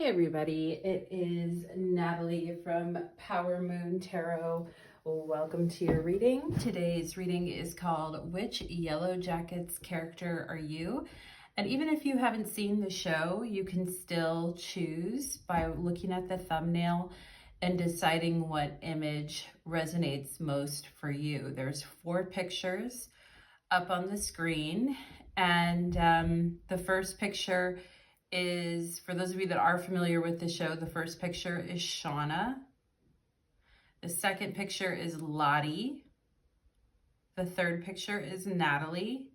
Hey everybody, it is Natalie from Power Moon Tarot. Welcome to your reading. Today's reading is called Which Yellowjackets Character Are You? And even if you haven't seen the show, you can still choose by looking at the thumbnail and deciding what image resonates most for you. There's 4 pictures up on the screen, and the first picture is, for those of you that are familiar with the show, the first picture is Shauna. The second picture is Lottie. The third picture is Natalie.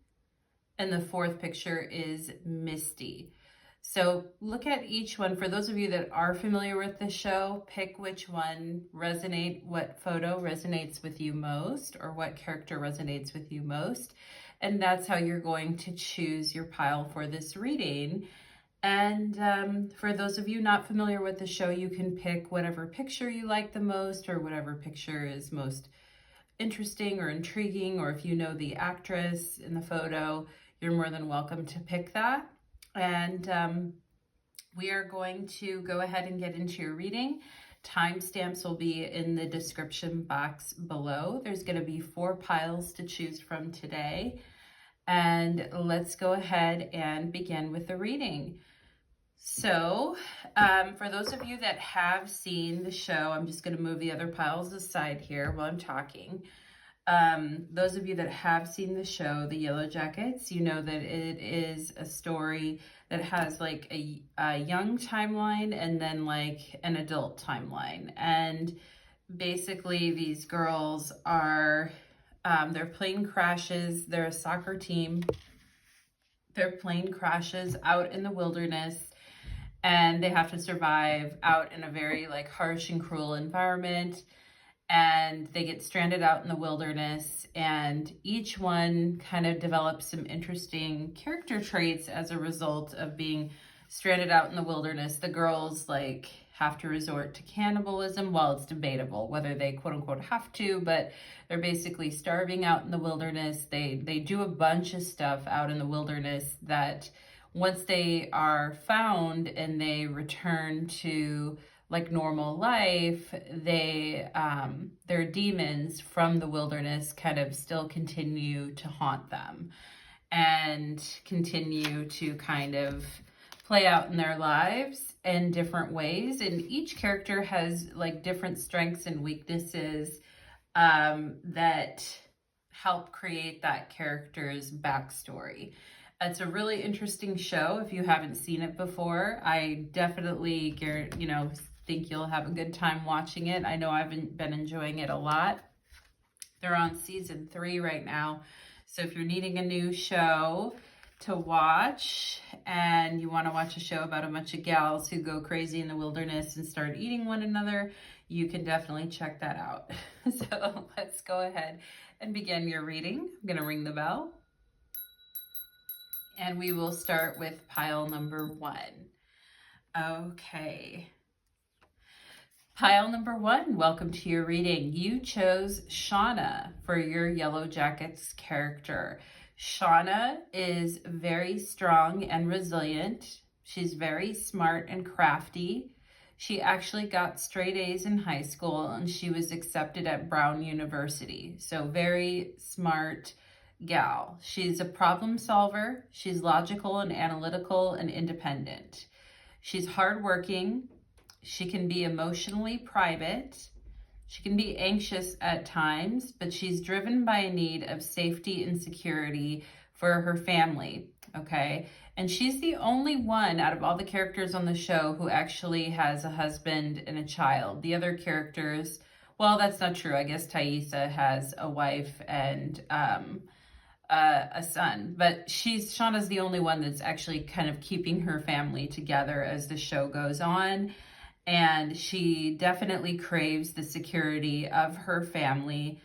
And the fourth picture is Misty. So look at each one. For those of you that are familiar with the show, pick which one what photo resonates with you most, or what character resonates with you most. And that's how you're going to choose your pile for this reading. And for those of you not familiar with the show, you can pick whatever picture you like the most, or whatever picture is most interesting or intriguing, or if you know the actress in the photo, you're more than welcome to pick that. And we are going to go ahead and get into your reading. Timestamps will be in the description box below. There's going to be 4 piles to choose from today. And let's go ahead and begin with the reading. So for those of you that have seen the show, I'm just going to move the other piles aside here while I'm talking. Those of you that have seen the show, the Yellowjackets, you know that it is a story that has like a young timeline and then like an adult timeline. And basically these girls are, their plane crashes. They're a soccer team. Their plane crashes out in the wilderness, and they have to survive out in a very like harsh and cruel environment. And they get stranded out in the wilderness, and each one kind of develops some interesting character traits as a result of being stranded out in the wilderness. The girls like have to resort to cannibalism. Well, it's debatable whether they quote unquote have to, but they're basically starving out in the wilderness. They do a bunch of stuff out in the wilderness that once they are found and they return to like normal life, their demons from the wilderness kind of still continue to haunt them and continue to kind of play out in their lives in different ways. And each character has like different strengths and weaknesses that help create that character's backstory. It's a really interesting show. If you haven't seen it before, I definitely, think you'll have a good time watching it. I know I've been enjoying it a lot. They're on season 3 right now. So if you're needing a new show to watch and you want to watch a show about a bunch of gals who go crazy in the wilderness and start eating one another, you can definitely check that out. So let's go ahead and begin your reading. I'm going to ring the bell. And we will start with pile number 1. Okay. Pile number 1, welcome to your reading. You chose Shauna for your Yellowjackets character. Shauna is very strong and resilient. She's very smart and crafty. She actually got straight A's in high school, and she was accepted at Brown University. So very smart gal. She's a problem solver. She's logical and analytical and independent. She's hardworking. She can be emotionally private. She can be anxious at times, but she's driven by a need of safety and security for her family, okay? And she's the only one out of all the characters on the show who actually has a husband and a child. The other characters, well, that's not true. I guess Thaisa has a wife and a son, but Shauna's the only one that's actually kind of keeping her family together as the show goes on. And she definitely craves the security of her family.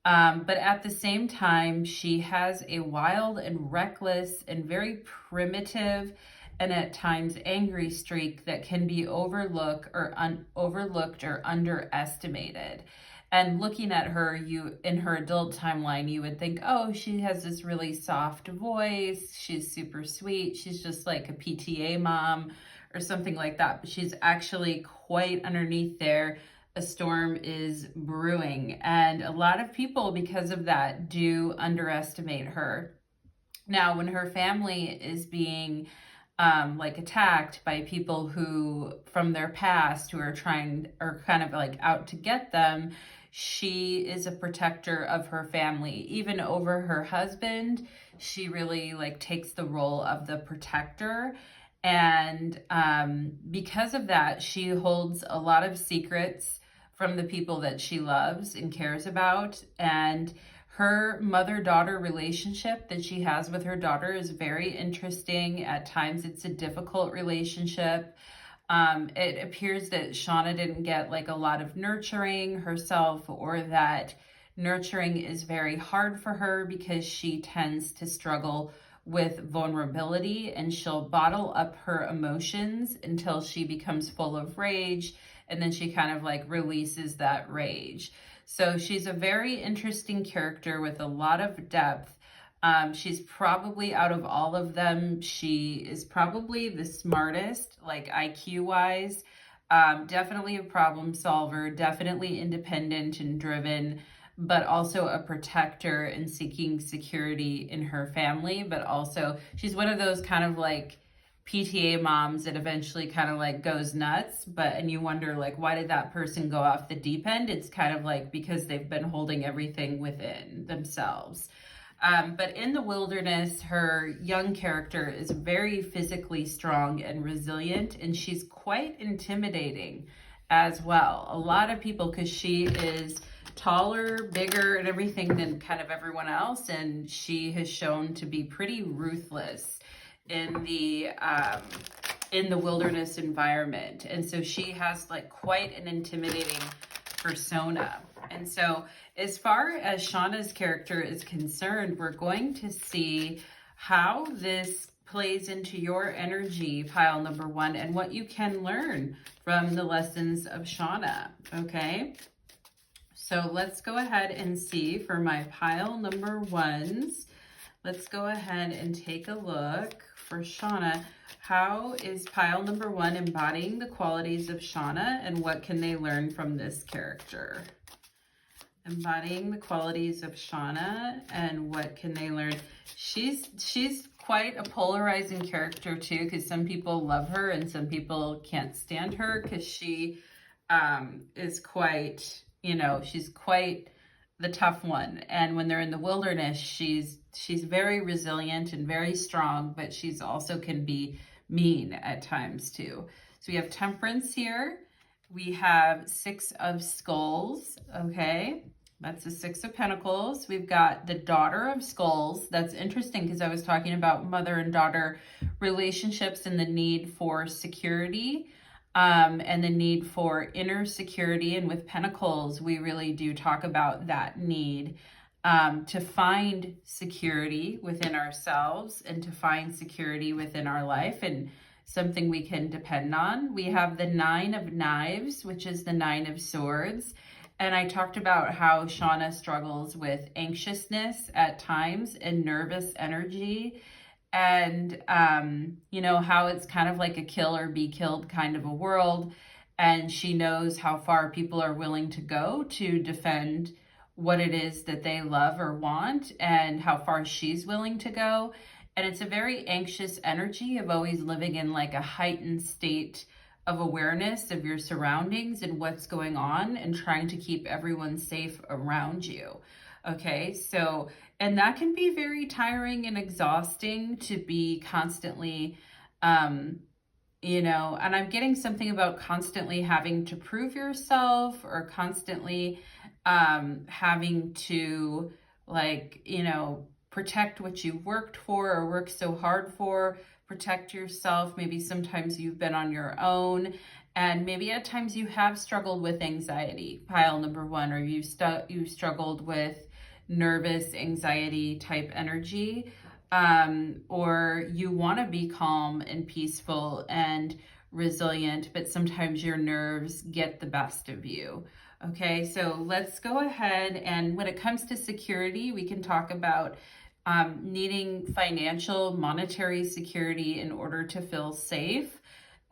But at the same time, she has a wild and reckless and very primitive and at times angry streak that can be overlooked or underestimated. And looking at her, in her adult timeline, you would think, oh, she has this really soft voice. She's super sweet. She's just like a PTA mom or something like that, but she's actually quite underneath there. A storm is brewing, and a lot of people, because of that, do underestimate her. Now, when her family is being like attacked by people who from their past who are kind of like out to get them, she is a protector of her family, even over her husband. She really like takes the role of the protector. And because of that, she holds a lot of secrets from the people that she loves and cares about. And her mother-daughter relationship that she has with her daughter is very interesting. At times, it's a difficult relationship. It appears that Shauna didn't get like a lot of nurturing herself, or that nurturing is very hard for her because she tends to struggle with vulnerability, and she'll bottle up her emotions until she becomes full of rage, and then she kind of like releases that rage. So she's a very interesting character with a lot of depth. She's probably, out of all of them, she is probably the smartest, like IQ wise. Definitely a problem solver, definitely independent and driven, but also a protector and seeking security in her family. But also she's one of those kind of like PTA moms that eventually kind of like goes nuts, and you wonder like, why did that person go off the deep end? It's kind of like because they've been holding everything within themselves. But in the wilderness, her young character is very physically strong and resilient, and she's quite intimidating as well. A lot of people, because she is taller, bigger, and everything than kind of everyone else, and she has shown to be pretty ruthless in the wilderness environment. And so she has like quite an intimidating persona. And so as far as Shauna's character is concerned, we're going to see how this plays into your energy, pile number one, and what you can learn from the lessons of Shauna. Okay, so let's go ahead and see for my pile number ones. Let's go ahead and take a look for Shauna. How is pile number one embodying the qualities of Shauna, and what can they learn from this character? Embodying the qualities of Shauna, and what can they learn? She's quite a polarizing character too, because some people love her and some people can't stand her, because she is quite, she's quite the tough one. And when they're in the wilderness, she's very resilient and very strong, but she's also can be mean at times too. So we have Temperance here. We have Six of Skulls. Okay, that's the Six of Pentacles. We've got the Daughter of Skulls. That's interesting because I was talking about mother and daughter relationships and the need for security. And the need for inner security. And with Pentacles, we really do talk about that need to find security within ourselves and to find security within our life, and something we can depend on. We have the Nine of Knives, which is the Nine of Swords. And I talked about how Shauna struggles with anxiousness at times and nervous energy. And, how it's kind of like a kill or be killed kind of a world. And she knows how far people are willing to go to defend what it is that they love or want, and how far she's willing to go. And it's a very anxious energy of always living in like a heightened state of awareness of your surroundings and what's going on, and trying to keep everyone safe around you. Okay, so, and that can be very tiring and exhausting to be constantly, and I'm getting something about constantly having to prove yourself, or constantly having to protect what you've worked for or worked so hard for, protect yourself. Maybe sometimes you've been on your own, and maybe at times you have struggled with anxiety, pile number one, or you struggled with nervous anxiety type energy, or you want to be calm and peaceful and resilient, but sometimes your nerves get the best of you. Okay, so let's go ahead, and when it comes to security, we can talk about needing financial, monetary security in order to feel safe.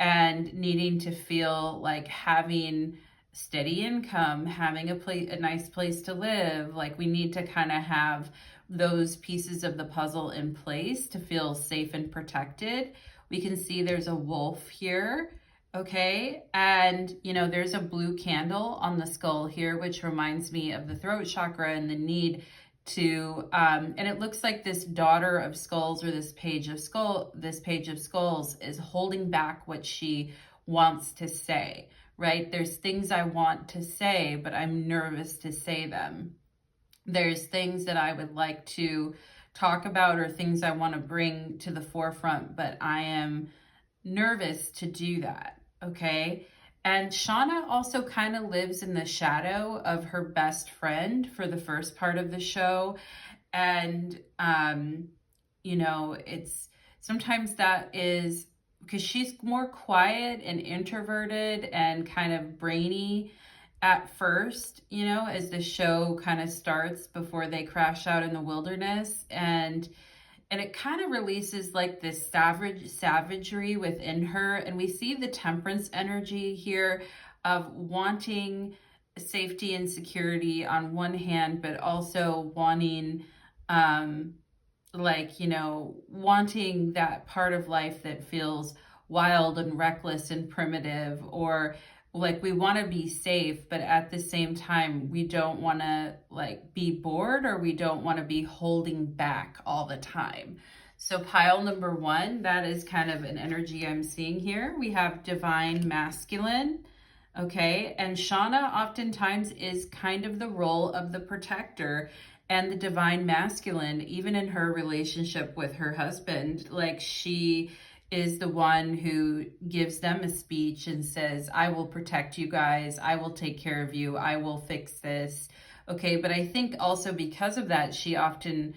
and needing to feel like having steady income, having a nice place to live. Like we need to kind of have those pieces of the puzzle in place to feel safe and protected. We can see there's a wolf here. Okay, and there's a blue candle on the skull here, which reminds me of the throat chakra and the need to, and it looks like this daughter of skulls, or this page of skulls is holding back what she wants to say, right? There's things I want to say, but I'm nervous to say them. There's things that I would like to talk about or things I want to bring to the forefront, but I am nervous to do that, okay? And Shauna also kind of lives in the shadow of her best friend for the first part of the show. And, it's sometimes that is because she's more quiet and introverted and kind of brainy at first, as the show kind of starts before they crash out in the wilderness. And it kind of releases like this savagery within her. And we see the temperance energy here of wanting safety and security on one hand, but also wanting, wanting that part of life that feels wild and reckless and primitive, or like we want to be safe, but at the same time, we don't want to like be bored, or we don't want to be holding back all the time. So pile number 1, that is kind of an energy I'm seeing here. We have divine masculine. Okay. And Shauna oftentimes is kind of the role of the protector and the divine masculine, even in her relationship with her husband. Like she is the one who gives them a speech and says, I will protect you guys. I will take care of you. I will fix this. Okay. But I think also because of that, she often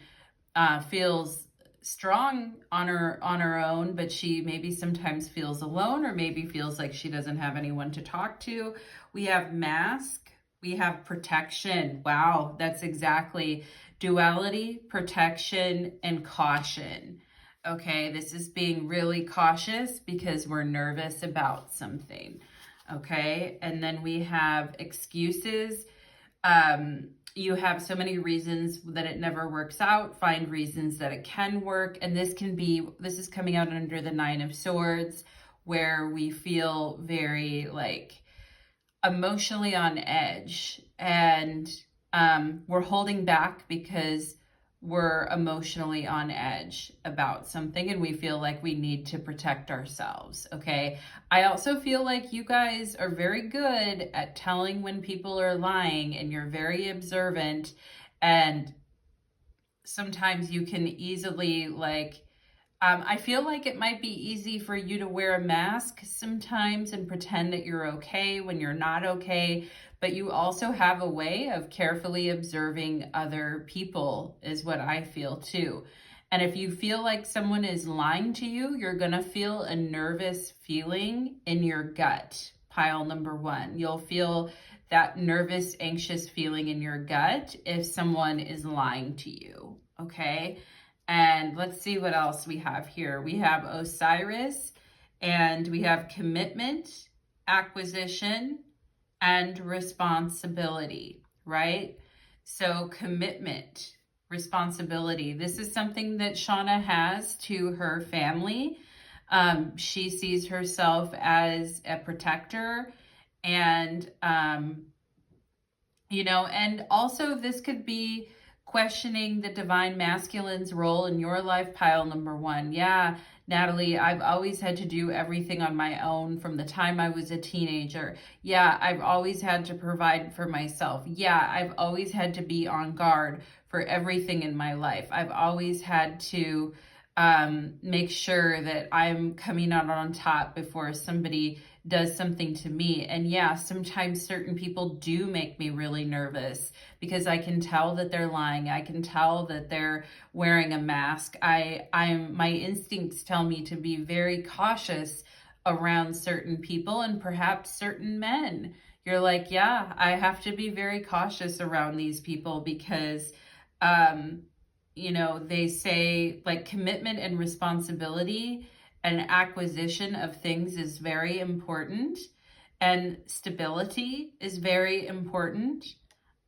feels strong on her own, but she maybe sometimes feels alone, or maybe feels like she doesn't have anyone to talk to. We have mask. We have protection. Wow. That's exactly duality, protection, and caution. Okay, this is being really cautious because we're nervous about something. Okay, and then we have excuses. You have so many reasons that it never works out. Find reasons that it can work. And this is coming out under the 9 of Swords, where we feel very like emotionally on edge, and we're holding back because we're emotionally on edge about something and we feel like we need to protect ourselves. Okay. I also feel like you guys are very good at telling when people are lying, and you're very observant, and sometimes you can easily I feel like it might be easy for you to wear a mask sometimes and pretend that you're okay when you're not okay, but you also have a way of carefully observing other people, is what I feel too. And if you feel like someone is lying to you, you're going to feel a nervous feeling in your gut. Pile number 1. You'll feel that nervous, anxious feeling in your gut if someone is lying to you. Okay. And let's see what else we have here. We have Osiris, and we have commitment, acquisition, and responsibility, right? So commitment, responsibility. This is something that Shauna has to her family. She sees herself as a protector, and, and also this could be questioning the divine masculine's role in your life. Pile number 1. Yeah, Natalie, I've always had to do everything on my own from the time I was a teenager. Yeah, I've always had to provide for myself. Yeah, I've always had to be on guard for everything in my life. I've always had to make sure that I'm coming out on top before somebody does something to me. And yeah, sometimes certain people do make me really nervous because I can tell that they're lying. I can tell that they're wearing a mask. My instincts tell me to be very cautious around certain people, and perhaps certain men. You're like, yeah, I have to be very cautious around these people because they say like commitment and responsibility and acquisition of things is very important, and stability is very important.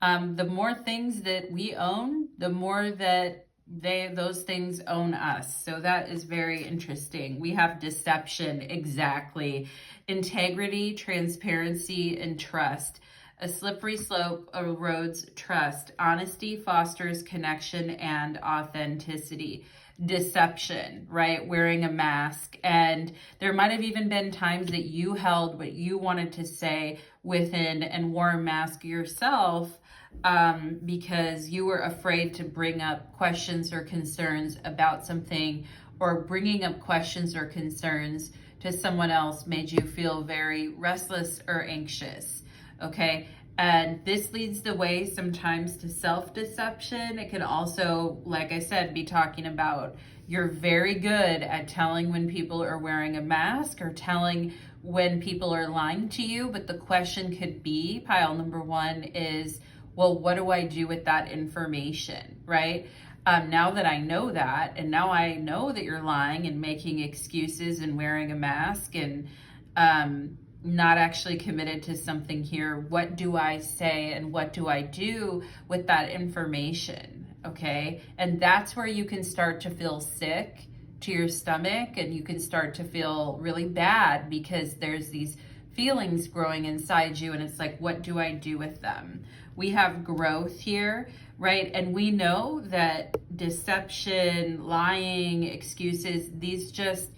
The more things that we own, the more that those things own us. So that is very interesting. We have deception, exactly. Integrity, transparency, and trust. A slippery slope erodes trust. Honesty fosters connection and authenticity. Deception, right? Wearing a mask. And there might have even been times that you held what you wanted to say within and wore a mask yourself, because you were afraid to bring up questions or concerns about something, or bringing up questions or concerns to someone else made you feel very restless or anxious. Okay. And this leads the way sometimes to self-deception. It can also, like I said, be talking about you're very good at telling when people are wearing a mask or telling when people are lying to you. But the question could be, pile number one is, well, what do I do with that information, right? Now that I know that, and now I know that you're lying and making excuses and wearing a mask and not actually committed to something here, what do I say and what do I do with that information, okay? And that's where you can start to feel sick to your stomach, and you can start to feel really bad because there's these feelings growing inside you, and it's like, what do I do with them? We have growth here, right? And we know that deception, lying, excuses, these just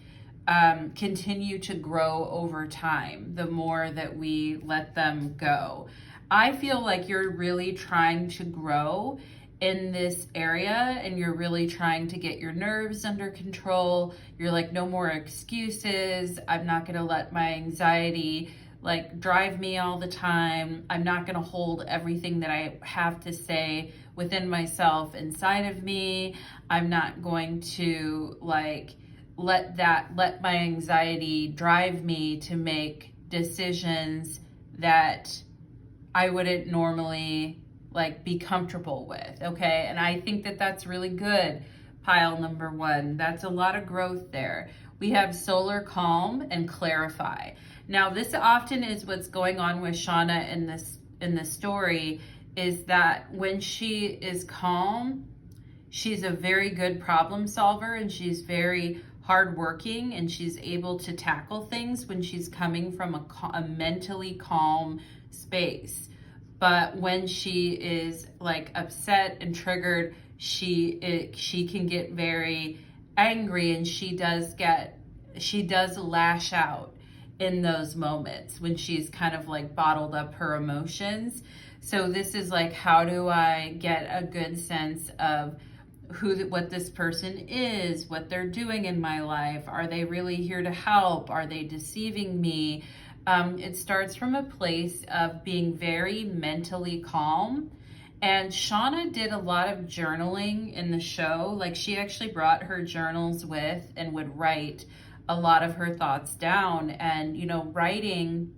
continue to grow over time the more that we let them go. I feel like you're really trying to grow in this area, and you're really trying to get your nerves under control. You're like, no more excuses. I'm not going to let my anxiety like drive me all the time. I'm not going to hold everything that I have to say within myself inside of me. I'm not going to like let my anxiety drive me to make decisions that I wouldn't normally like be comfortable with. Okay. And I think that that's really good. Pile number one, that's a lot of growth there. We have solar calm and clarify. Now, this often is what's going on with Shauna in the story, is that when she is calm, she's a very good problem solver, and she's very hardworking, and she's able to tackle things when she's coming from a mentally calm space. But when she is like upset and triggered, she can get very angry, and she does lash out in those moments when she's kind of like bottled up her emotions. So this is like, how do I get a good sense of what this person is, what they're doing in my life? Are they really here to help? Are they deceiving me? It starts from a place of being very mentally calm. And Shauna did a lot of journaling in the show. Like, she actually brought her journals with and would write a lot of her thoughts down. And, you know, writing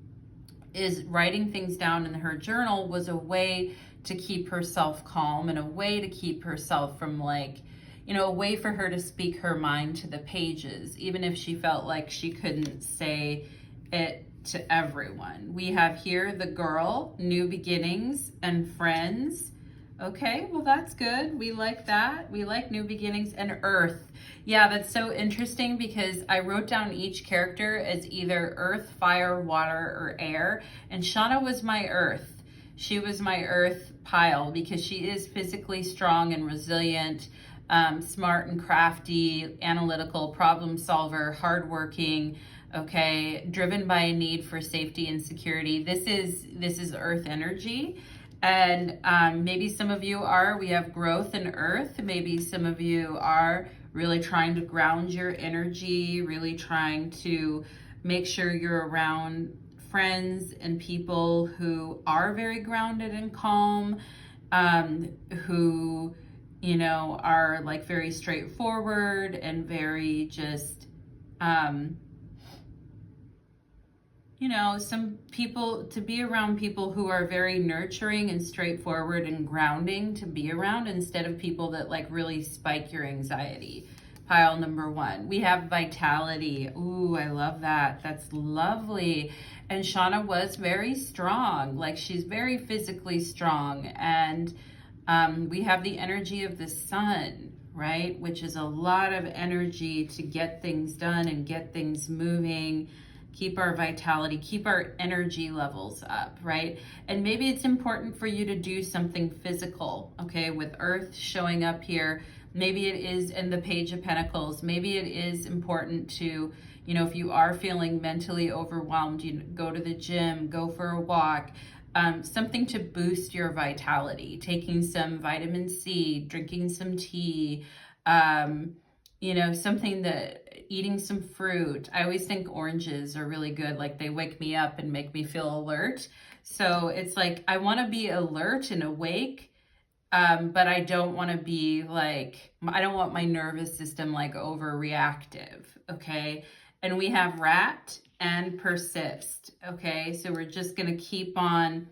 things down in her journal was a way to keep herself calm, and a way to keep herself from like, you know, a way for her to speak her mind to the pages, even if she felt like she couldn't say it to everyone. We have here the girl, new beginnings, and friends. Okay, well, that's good. We like that. We like new beginnings. And earth. Yeah, that's so interesting, because I wrote down each character as either earth, fire, water, or air. And Shauna was my earth. She was my earth pile, because she is physically strong and resilient, smart and crafty, analytical, problem solver, hardworking, okay, driven by a need for safety and security. This is earth energy. And maybe some of you we have growth in earth. Maybe some of you are really trying to ground your energy, really trying to make sure you're around friends and people who are very grounded and calm, who, you know, are like very straightforward and very just, you know, some people, to be around people who are very nurturing and straightforward and grounding to be around, instead of people that like really spike your anxiety. pile number 1. We have vitality. Ooh, I love that. That's lovely. And Shauna was very strong. Like, she's very physically strong. And we have the energy of the sun, right? Which is a lot of energy to get things done and get things moving, keep our vitality, keep our energy levels up, right? And maybe it's important for you to do something physical, okay? With Earth showing up here, maybe it is in the Page of Pentacles. Maybe it is important to, you know, if you are feeling mentally overwhelmed, you go to the gym, go for a walk, something to boost your vitality, taking some vitamin C, drinking some tea, you know, something that, eating some fruit. I always think oranges are really good. Like, they wake me up and make me feel alert. So it's like, I want to be alert and awake, but I don't want to be like, I don't want my nervous system like overreactive, okay? And we have rat and persist, okay? So we're just going to keep on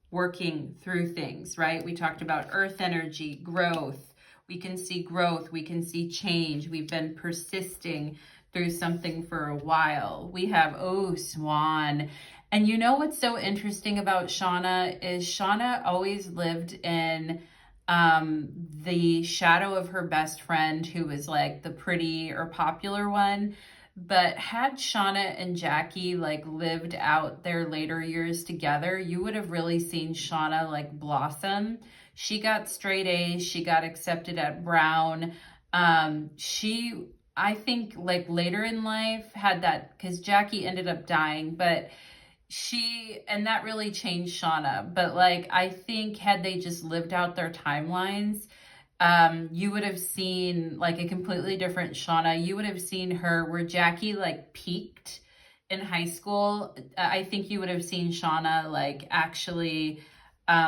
working through things, right? We talked about earth energy, growth. We can see growth. We can see change. We've been persisting through something for a while. We have, oh, swan. And you know what's so interesting about Shauna is Shauna always lived in the shadow of her best friend, who was like the pretty or popular one. But had Shauna and Jackie like lived out their later years together, you would have really seen Shauna like blossom. She got straight A's. She got accepted at Brown. I think like later in life had that, because Jackie ended up dying, but and that really changed Shauna. But like, I think had they just lived out their timelines, you would have seen like a completely different Shauna. You would have seen her where Jackie like peaked in high school. I think you would have seen Shauna like actually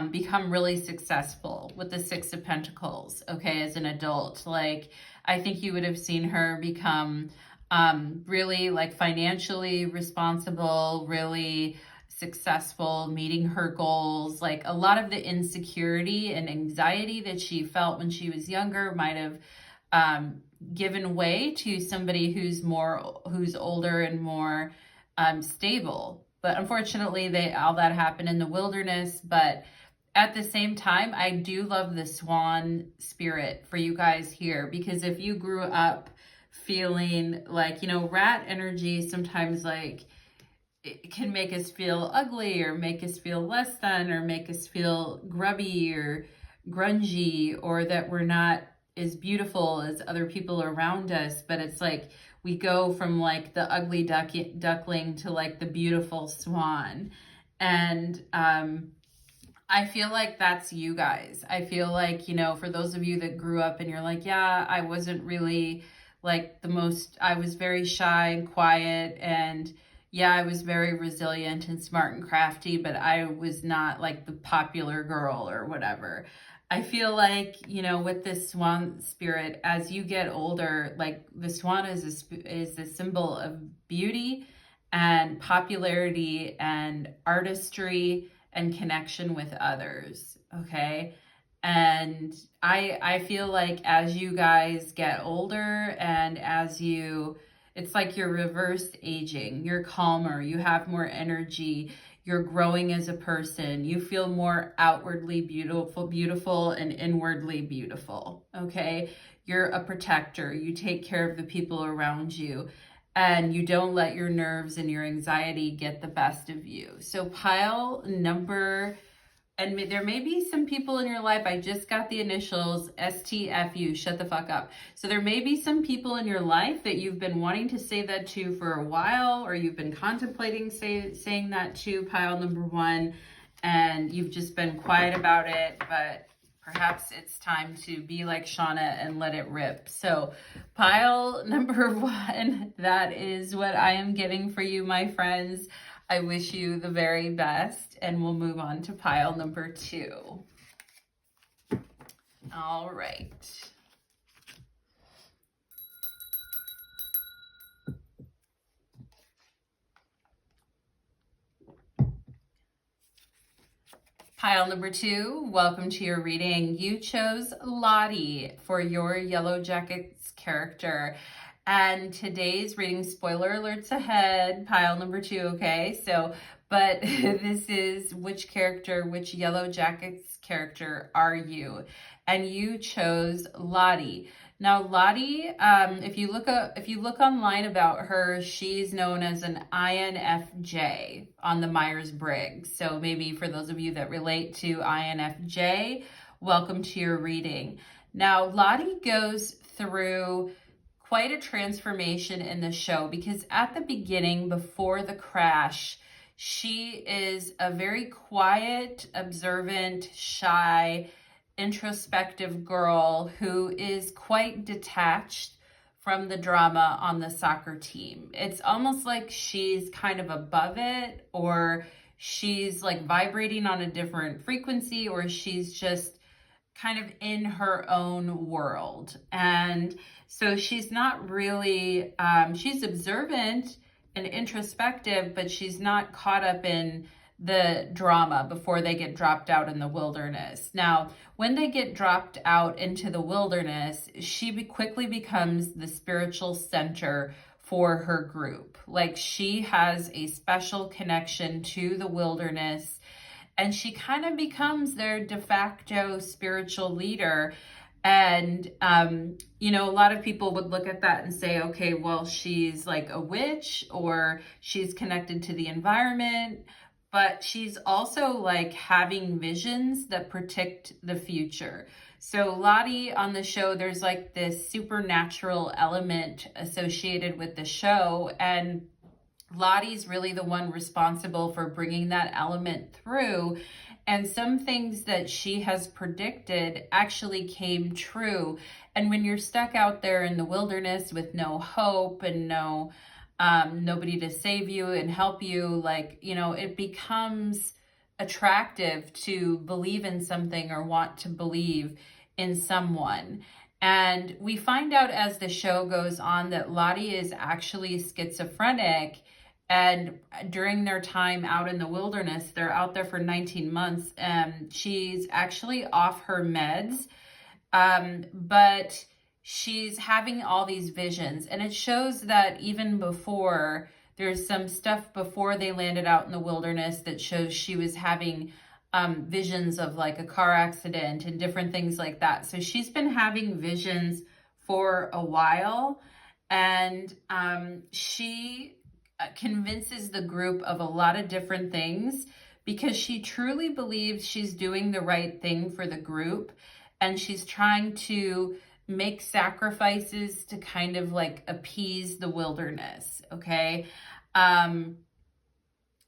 become really successful with the Six of Pentacles, okay, as an adult. Like, I think you would have seen her become really like financially responsible, really successful, meeting her goals. Like, a lot of the insecurity and anxiety that she felt when she was younger might have given way to somebody who's older and more stable. But unfortunately, all that happened in the wilderness. But at the same time, I do love the swan spirit for you guys here, because if you grew up feeling like, you know, rat energy sometimes like it can make us feel ugly or make us feel less than or make us feel grubby or grungy, or that we're not as beautiful as other people around us. But it's like we go from like the ugly duckling to like the beautiful swan. And I feel like that's you guys. I feel like, you know, for those of you that grew up and you're like, yeah, I wasn't really like I was very shy and quiet, and yeah, I was very resilient and smart and crafty, but I was not like the popular girl or whatever. I feel like, you know, with this swan spirit, as you get older, like the swan is a symbol of beauty and popularity and artistry and connection with others, okay? And I feel like as you guys get older and it's like you're reverse aging, you're calmer, you have more energy, you're growing as a person, you feel more outwardly beautiful and inwardly beautiful, okay? You're a protector, you take care of the people around you, and you don't let your nerves and your anxiety get the best of you. So pile number, and there may be some people in your life, I just got the initials STFU, shut the fuck up. So there may be some people in your life that you've been wanting to say that to for a while, or you've been contemplating saying that to, pile number 1, and you've just been quiet about it, but perhaps it's time to be like Shauna and let it rip. So pile number 1, that is what I am getting for you, my friends. I wish you the very best, and we'll move on to pile number 2. All right. Pile number 2, welcome to your reading. You chose Lottie for your Yellowjackets character. And today's reading, spoiler alerts ahead, pile number 2, okay? But this is which Yellowjackets character are you? And you chose Lottie. Now, Lottie, if you look online about her, she's known as an INFJ on the Myers-Briggs. So maybe for those of you that relate to INFJ, welcome to your reading. Now, Lottie goes through quite a transformation in the show because at the beginning, before the crash, she is a very quiet, observant, shy, introspective girl who is quite detached from the drama on the soccer team. It's almost like she's kind of above it, or she's like vibrating on a different frequency, or she's just kind of in her own world. And so she's not really, she's observant and introspective, but she's not caught up in the drama before they get dropped out in the wilderness. Now, when they get dropped out into the wilderness, she quickly becomes the spiritual center for her group. Like, she has a special connection to the wilderness, and she kind of becomes their de facto spiritual leader. And, you know, a lot of people would look at that and say, okay, well, she's like a witch, or she's connected to the environment, but she's also like having visions that predict the future. So Lottie on the show, there's like this supernatural element associated with the show, and Lottie's really the one responsible for bringing that element through. And some things that she has predicted actually came true. And when you're stuck out there in the wilderness with no hope and nobody to save you and help you, like, you know, it becomes attractive to believe in something or want to believe in someone. And we find out as the show goes on that Lottie is actually schizophrenic. And during their time out in the wilderness, they're out there for 19 months, and she's actually off her meds, but she's having all these visions. And it shows that even before, there's some stuff before they landed out in the wilderness that shows she was having visions of like a car accident and different things like that. So she's been having visions for a while, and she convinces the group of a lot of different things because she truly believes she's doing the right thing for the group, and she's trying to make sacrifices to kind of like appease the wilderness, okay?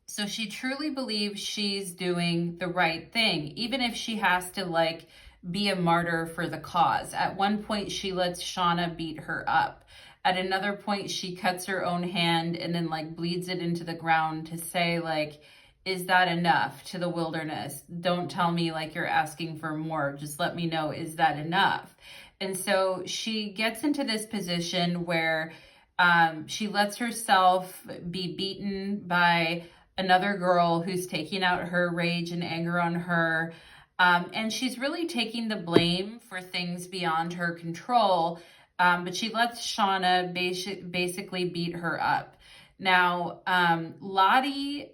So she truly believes she's doing the right thing, even if she has to like be a martyr for the cause. At one point, she lets Shauna beat her up. At another point, she cuts her own hand and then like bleeds it into the ground to say like, is that enough to the wilderness? Don't tell me like you're asking for more. Just let me know, is that enough? And so she gets into this position where she lets herself be beaten by another girl who's taking out her rage and anger on her. And she's really taking the blame for things beyond her control. But she lets Shauna basically beat her up. Now, Lottie,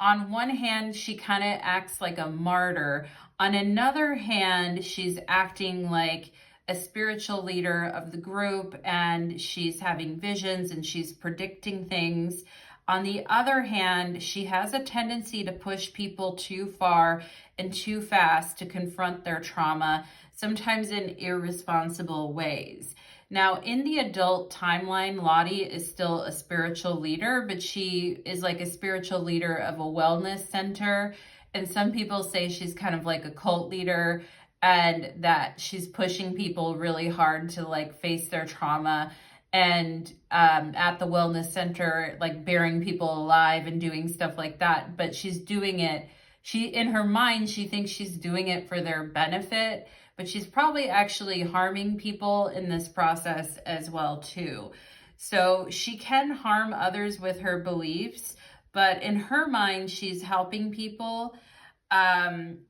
on one hand, she kind of acts like a martyr. On another hand, she's acting like a spiritual leader of the group, and she's having visions and she's predicting things. On the other hand, she has a tendency to push people too far and too fast to confront their trauma, sometimes in irresponsible ways. Now, in the adult timeline, Lottie is still a spiritual leader, but she is like a spiritual leader of a wellness center. And some people say she's kind of like a cult leader, and that she's pushing people really hard to like face their trauma. And at the wellness center, like burying people alive and doing stuff like that. But she's doing it, in her mind, she thinks she's doing it for their benefit, but she's probably actually harming people in this process as well too. So she can harm others with her beliefs, but in her mind, she's helping people.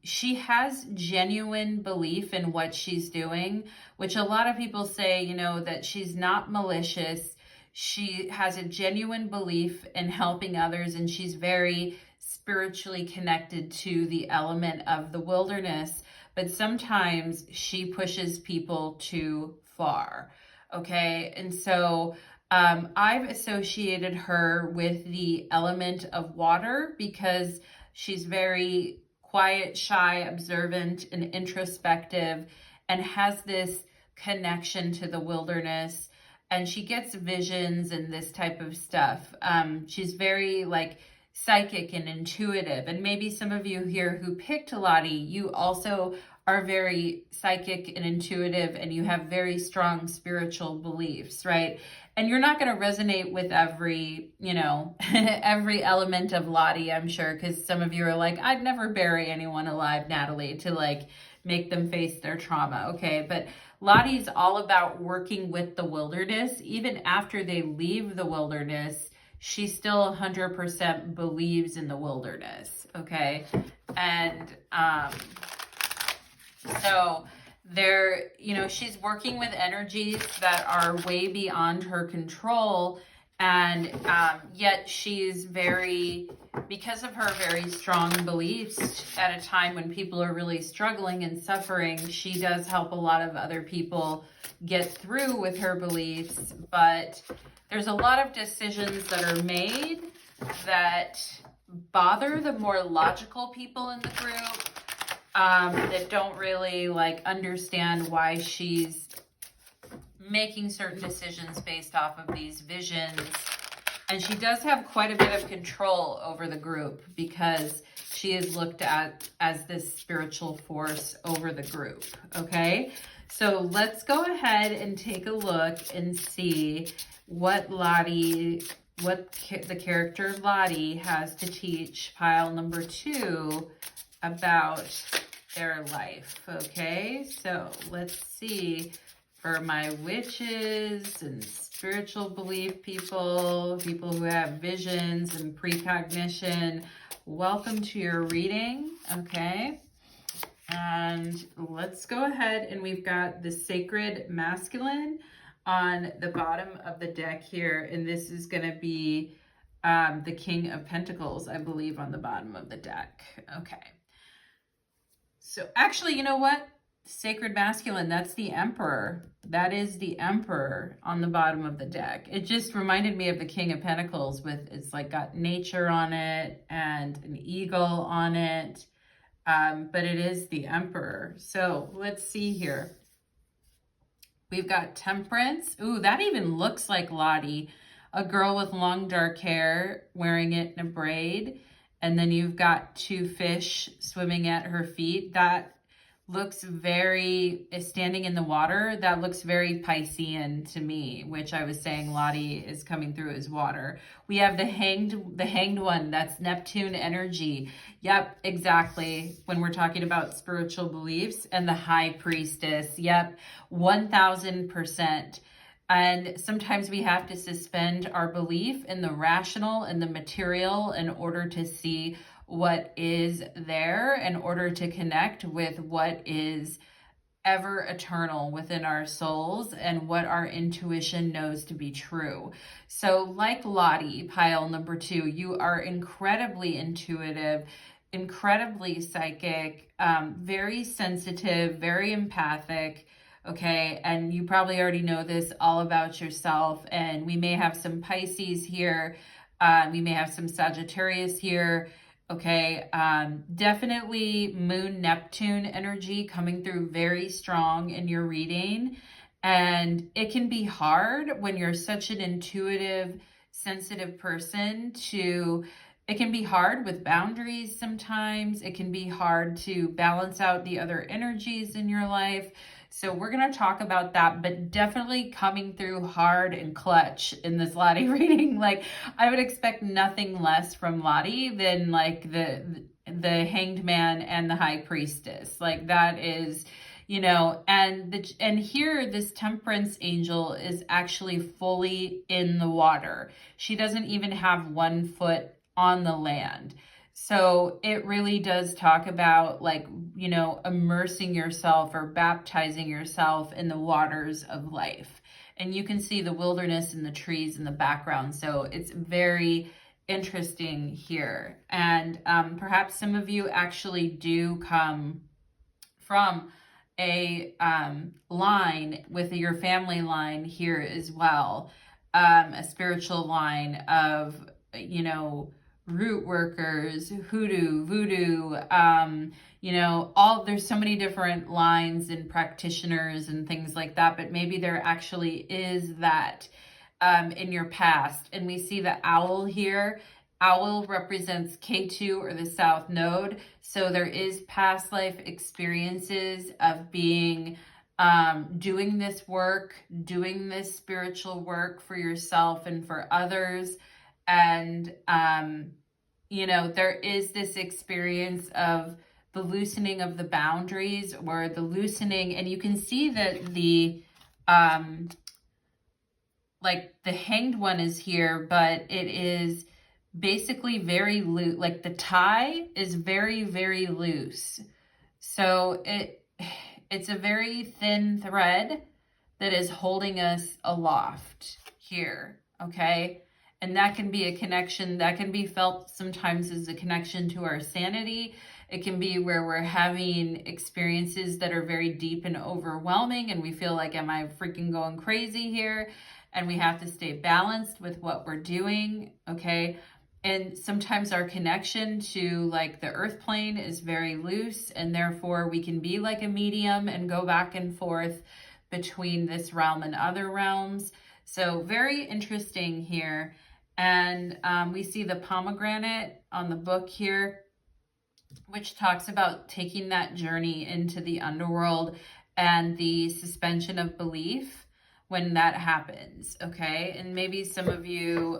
She has genuine belief in what she's doing, which a lot of people say, you know, that she's not malicious. She has a genuine belief in helping others, and she's very spiritually connected to the element of the wilderness. But sometimes she pushes people too far. Okay. And so I've associated her with the element of water because she's very quiet, shy, observant, and introspective, and has this connection to the wilderness. And she gets visions and this type of stuff. She's very like psychic and intuitive. And maybe some of you here who picked Lottie, you also are very psychic and intuitive, and you have very strong spiritual beliefs, right? And you're not going to resonate with every, you know, every element of Lottie, I'm sure, because some of you are like, I'd never bury anyone alive, Natalie, to like make them face their trauma, okay? But Lottie's all about working with the wilderness. Even after they leave the wilderness, she still 100% believes in the wilderness, okay? And so there, you know, she's working with energies that are way beyond her control. And yet she's very, because of her very strong beliefs at a time when people are really struggling and suffering, she does help a lot of other people get through with her beliefs. But there's a lot of decisions that are made that bother the more logical people in the group, that don't really like understand why she's making certain decisions based off of these visions. And she does have quite a bit of control over the group because she is looked at as this spiritual force over the group. Okay, so let's go ahead and take a look and see what Lottie, the character Lottie has to teach pile number 2 about their life. Okay, so let's see for my witches and spiritual belief people, people who have visions and precognition. Welcome to your reading. Okay, and let's go ahead, and we've got the sacred masculine on the bottom of the deck here, and this is going to be the King of Pentacles, I believe, on the bottom of the deck. Okay. So actually, you know what? Sacred masculine, that's the Emperor. That is the Emperor on the bottom of the deck. It just reminded me of the King of Pentacles with, it's like got nature on it and an eagle on it. But it is the Emperor. So let's see here. We've got Temperance. Ooh, that even looks like Lottie. A girl with long dark hair wearing it in a braid. And then you've got 2 fish swimming at her feet. That looks very, standing in the water, that looks very Piscean to me, which I was saying Lottie is coming through as water. We have the hanged one, that's Neptune energy. Yep, exactly. When we're talking about spiritual beliefs. And the High Priestess, yep, 1000%. And sometimes we have to suspend our belief in the rational and the material in order to see what is there, in order to connect with what is ever eternal within our souls and what our intuition knows to be true. So like Lottie, pile number 2, you are incredibly intuitive, incredibly psychic, very sensitive, very empathic. Okay, and you probably already know this all about yourself, and we may have some Pisces here, we may have some Sagittarius here. Okay, definitely Moon Neptune energy coming through very strong in your reading. And it can be hard when you're such an intuitive, sensitive person it can be hard with boundaries sometimes. It can be hard to balance out the other energies in your life. So we're going to talk about that, but definitely coming through hard and clutch in this Lottie reading. Like, I would expect nothing less from Lottie than like the Hanged Man and the High Priestess. Like, that is, you know, and here this Temperance angel is actually fully in the water. She doesn't even have 1 foot on the land. So it really does talk about, like, you know, immersing yourself or baptizing yourself in the waters of life. And you can see the wilderness and the trees in the background. So it's very interesting here. And perhaps some of you actually do come from a line with your family line here as well, a spiritual line of, you know, root workers, hoodoo, voodoo, you know, there's so many different lines and practitioners and things like that, but maybe there actually is that in your past. And we see the owl here. Owl represents K2 or the South Node. So there is past life experiences of being, doing this work, doing this spiritual work for yourself and for others. And, you know, there is this experience of the loosening of the boundaries, or the loosening, and you can see that the, like the Hanged One is here, but it is basically very loose. Like the tie is very, very loose. So it's a very thin thread that is holding us aloft here, okay? And that can be a connection that can be felt sometimes as a connection to our sanity. It can be where we're having experiences that are very deep and overwhelming, and we feel like, am I freaking going crazy here? And we have to stay balanced with what we're doing, okay? And sometimes our connection to like the earth plane is very loose, and therefore we can be like a medium and go back and forth between this realm and other realms. So very interesting here. And we see the pomegranate on the book here, which talks about taking that journey into the underworld and the suspension of belief when that happens, okay? And maybe some of you,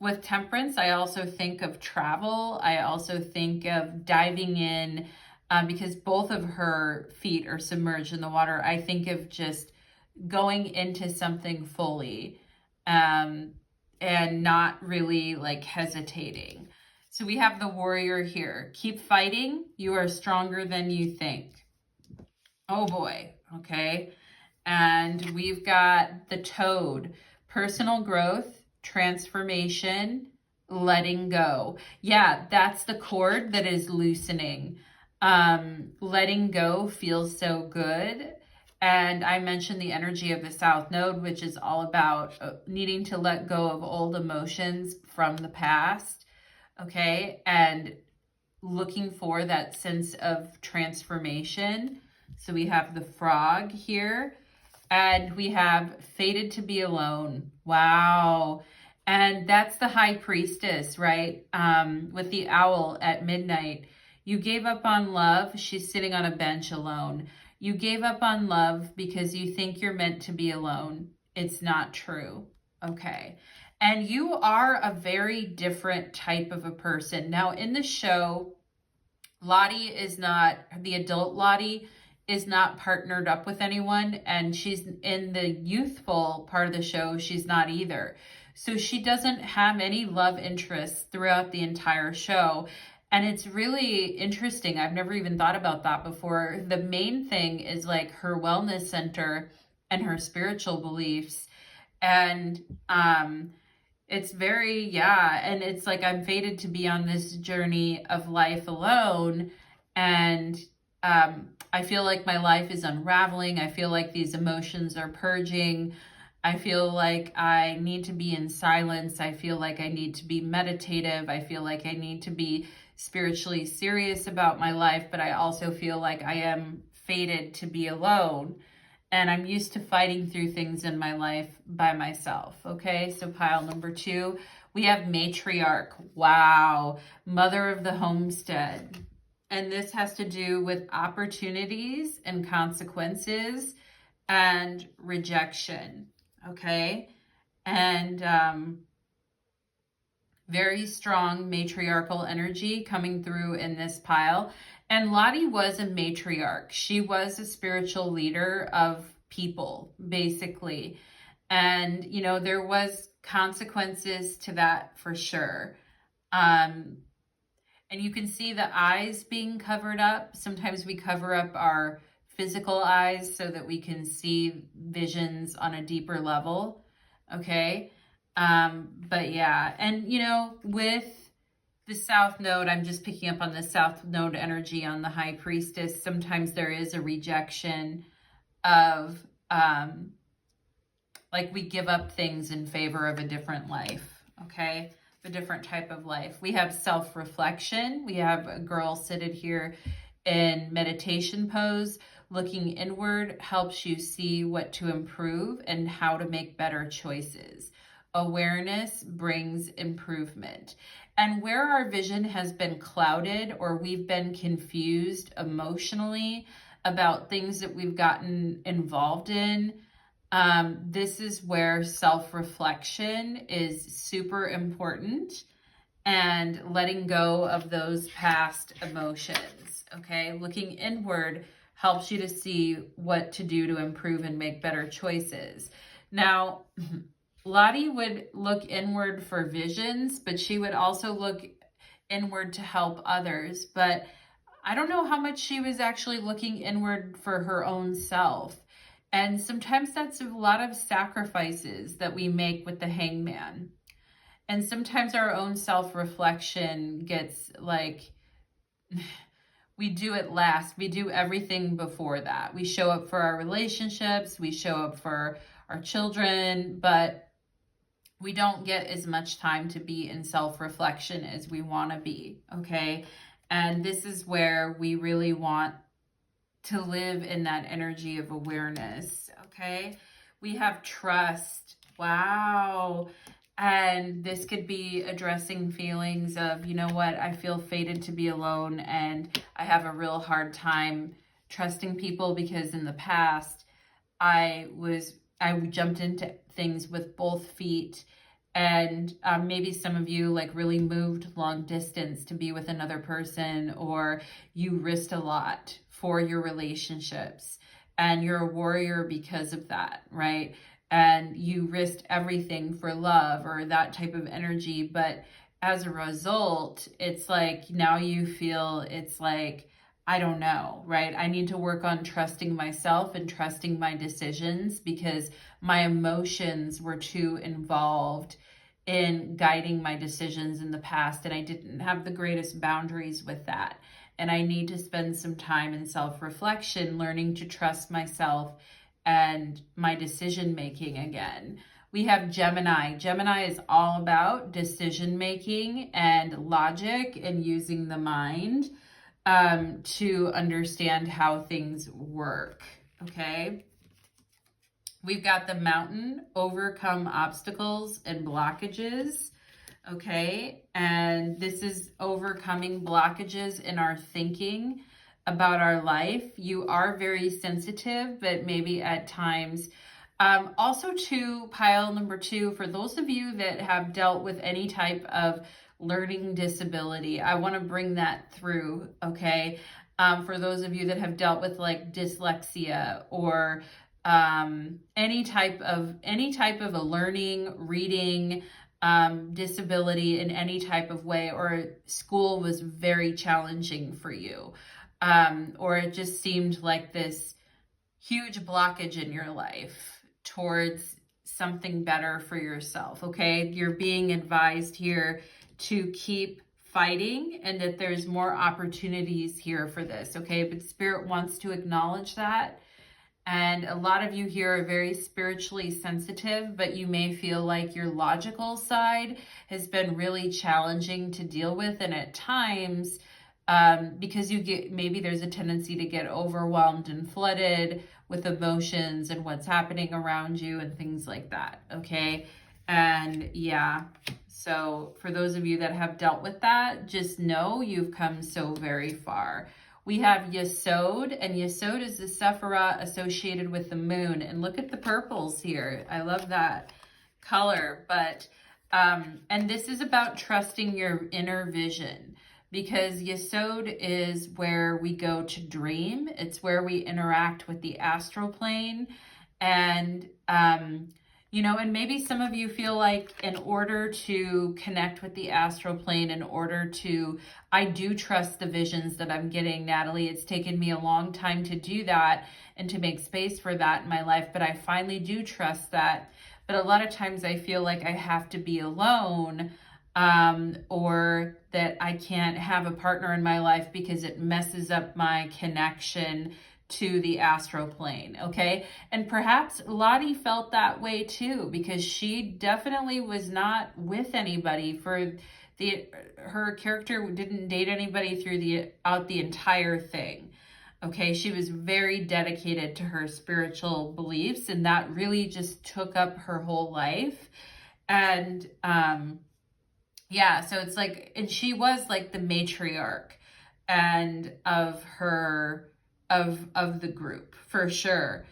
with temperance, I also think of travel. I also think of diving in, because both of her feet are submerged in the water. I think of just going into something fully, and not really like hesitating. So we have the warrior here. Keep fighting. You are stronger than you think. Oh boy. Okay. And we've got the toad. Personal growth, transformation, letting go. Yeah, that's the cord that is loosening. Letting go feels so good. And I mentioned the energy of the South Node, which is all about needing to let go of old emotions from the past, okay? And looking for that sense of transformation. So we have the frog here, and we have fated to be alone. Wow. And that's the high priestess, right? With the owl at midnight. You gave up on love. She's sitting on a bench alone. You gave up on love because you think you're meant to be alone. It's not true. Okay. And you are a very different type of a person. Now, in the show, Lottie is not, the adult Lottie is not partnered up with anyone. And she's in the youthful part of the show, she's not either. So she doesn't have any love interests throughout the entire show. And it's really interesting. I've never even thought about that before. The main thing is like her wellness center and her spiritual beliefs. And it's very, yeah. And it's like, I'm fated to be on this journey of life alone. And I feel like my life is unraveling. I feel like these emotions are purging. I feel like I need to be in silence. I feel like I need to be meditative. I feel like I need to be spiritually serious about my life, but I also feel like I am fated to be alone. And I'm used to fighting through things in my life by myself. Okay, so pile number 2, we have matriarch. Wow, mother of the homestead. And this has to do with opportunities and consequences and rejection. Okay, and very strong matriarchal energy coming through in this pile. And Lottie was a matriarch. She was a spiritual leader of people, basically. And, you know, there was consequences to that for sure. And you can see the eyes being covered up. Sometimes we cover up our physical eyes so that we can see visions on a deeper level. Okay. But yeah, and you know, with the South Node, I'm just picking up on the South Node energy on the High Priestess. Sometimes there is a rejection of, like we give up things in favor of a different life, okay? A different type of life. We have self-reflection. We have a girl seated here in meditation pose. Looking inward helps you see what to improve and how to make better choices. Awareness brings improvement. And where our vision has been clouded or we've been confused emotionally about things that we've gotten involved in, this is where self-reflection is super important, and letting go of those past emotions, okay? Looking inward helps you to see what to do to improve and make better choices. Now, Lottie would look inward for visions, but she would also look inward to help others. But I don't know how much she was actually looking inward for her own self. And sometimes that's a lot of sacrifices that we make with the hangman. And sometimes our own self-reflection gets like, we do it last. We do everything before that. We show up for our relationships. We show up for our children, but we don't get as much time to be in self-reflection as we want to be, okay? And this is where we really want to live in that energy of awareness, okay? We have trust. Wow. And this could be addressing feelings of, you know what, I feel fated to be alone and I have a real hard time trusting people because in the past I jumped into things with both feet. And maybe some of you like really moved long distance to be with another person, or you risked a lot for your relationships and you're a warrior because of that, right? And you risked everything for love or that type of energy. But as a result, it's like now you feel it's like, I don't know, right? I need to work on trusting myself and trusting my decisions because my emotions were too involved in guiding my decisions in the past, and I didn't have the greatest boundaries with that. And I need to spend some time in self-reflection, learning to trust myself and my decision-making again. We have Gemini. Gemini is all about decision-making and logic and using the mind to understand how things work, okay? We've got the Mountain, overcome obstacles and blockages, okay? And this is overcoming blockages in our thinking about our life. You are very sensitive, but maybe at times. Also to pile number 2, for those of you that have dealt with any type of learning disability, I want to bring that through, okay? For those of you that have dealt with like dyslexia or any type of a learning, reading disability in any type of way, or school was very challenging for you, or it just seemed like this huge blockage in your life towards something better for yourself, okay? You're being advised here to keep fighting and that there's more opportunities here for this, okay? But Spirit wants to acknowledge that. And a lot of you here are very spiritually sensitive, but you may feel like your logical side has been really challenging to deal with. And at times, because maybe there's a tendency to get overwhelmed and flooded with emotions and what's happening around you and things like that, okay? And yeah, so for those of you that have dealt with that, just know you've come so very far. We have Yesod, and Yesod is the Sephirah associated with the moon. And look at the purples here. I love that color. But, and this is about trusting your inner vision, because Yesod is where we go to dream. It's where we interact with the astral plane. And You know, and maybe some of you feel like in order to connect with the astral plane, I do trust the visions that I'm getting, Natalie. It's taken me a long time to do that and to make space for that in my life, but I finally do trust that. But a lot of times I feel like I have to be alone, or that I can't have a partner in my life because it messes up my connection to the astral plane, okay? And perhaps Lottie felt that way too, because she definitely was not with anybody her character didn't date anybody throughout the entire thing. Okay, she was very dedicated to her spiritual beliefs, and that really just took up her whole life. And yeah, so it's like, and she was like the matriarch and of the group, for sure.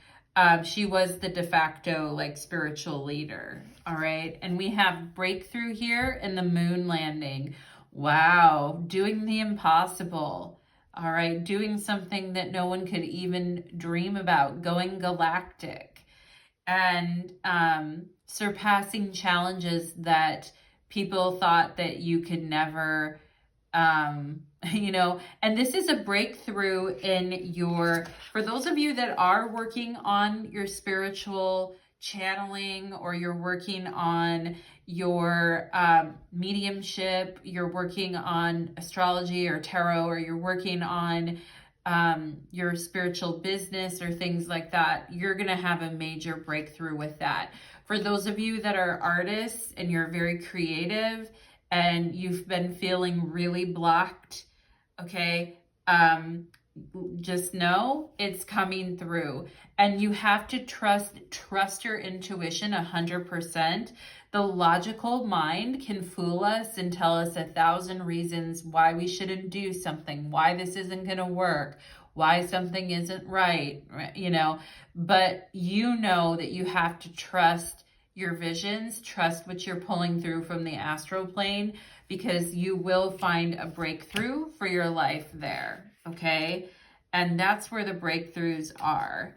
She was the de facto like spiritual leader. All right. And we have breakthrough here in the moon landing. Wow. Doing the impossible. All right. Doing something that no one could even dream about. Going galactic. And surpassing challenges that people thought that you could never, you know, and this is a breakthrough for those of you that are working on your spiritual channeling, or you're working on your mediumship, you're working on astrology or tarot, or you're working on your spiritual business or things like that, you're going to have a major breakthrough with that. For those of you that are artists and you're very creative and you've been feeling really blocked, okay, just know it's coming through. And you have to trust your intuition 100%. The logical mind can fool us and tell us 1,000 reasons why we shouldn't do something, why this isn't going to work, why something isn't right, you know, but you know that you have to trust your visions, trust what you're pulling through from the astral plane, because you will find a breakthrough for your life there, okay? And that's where the breakthroughs are.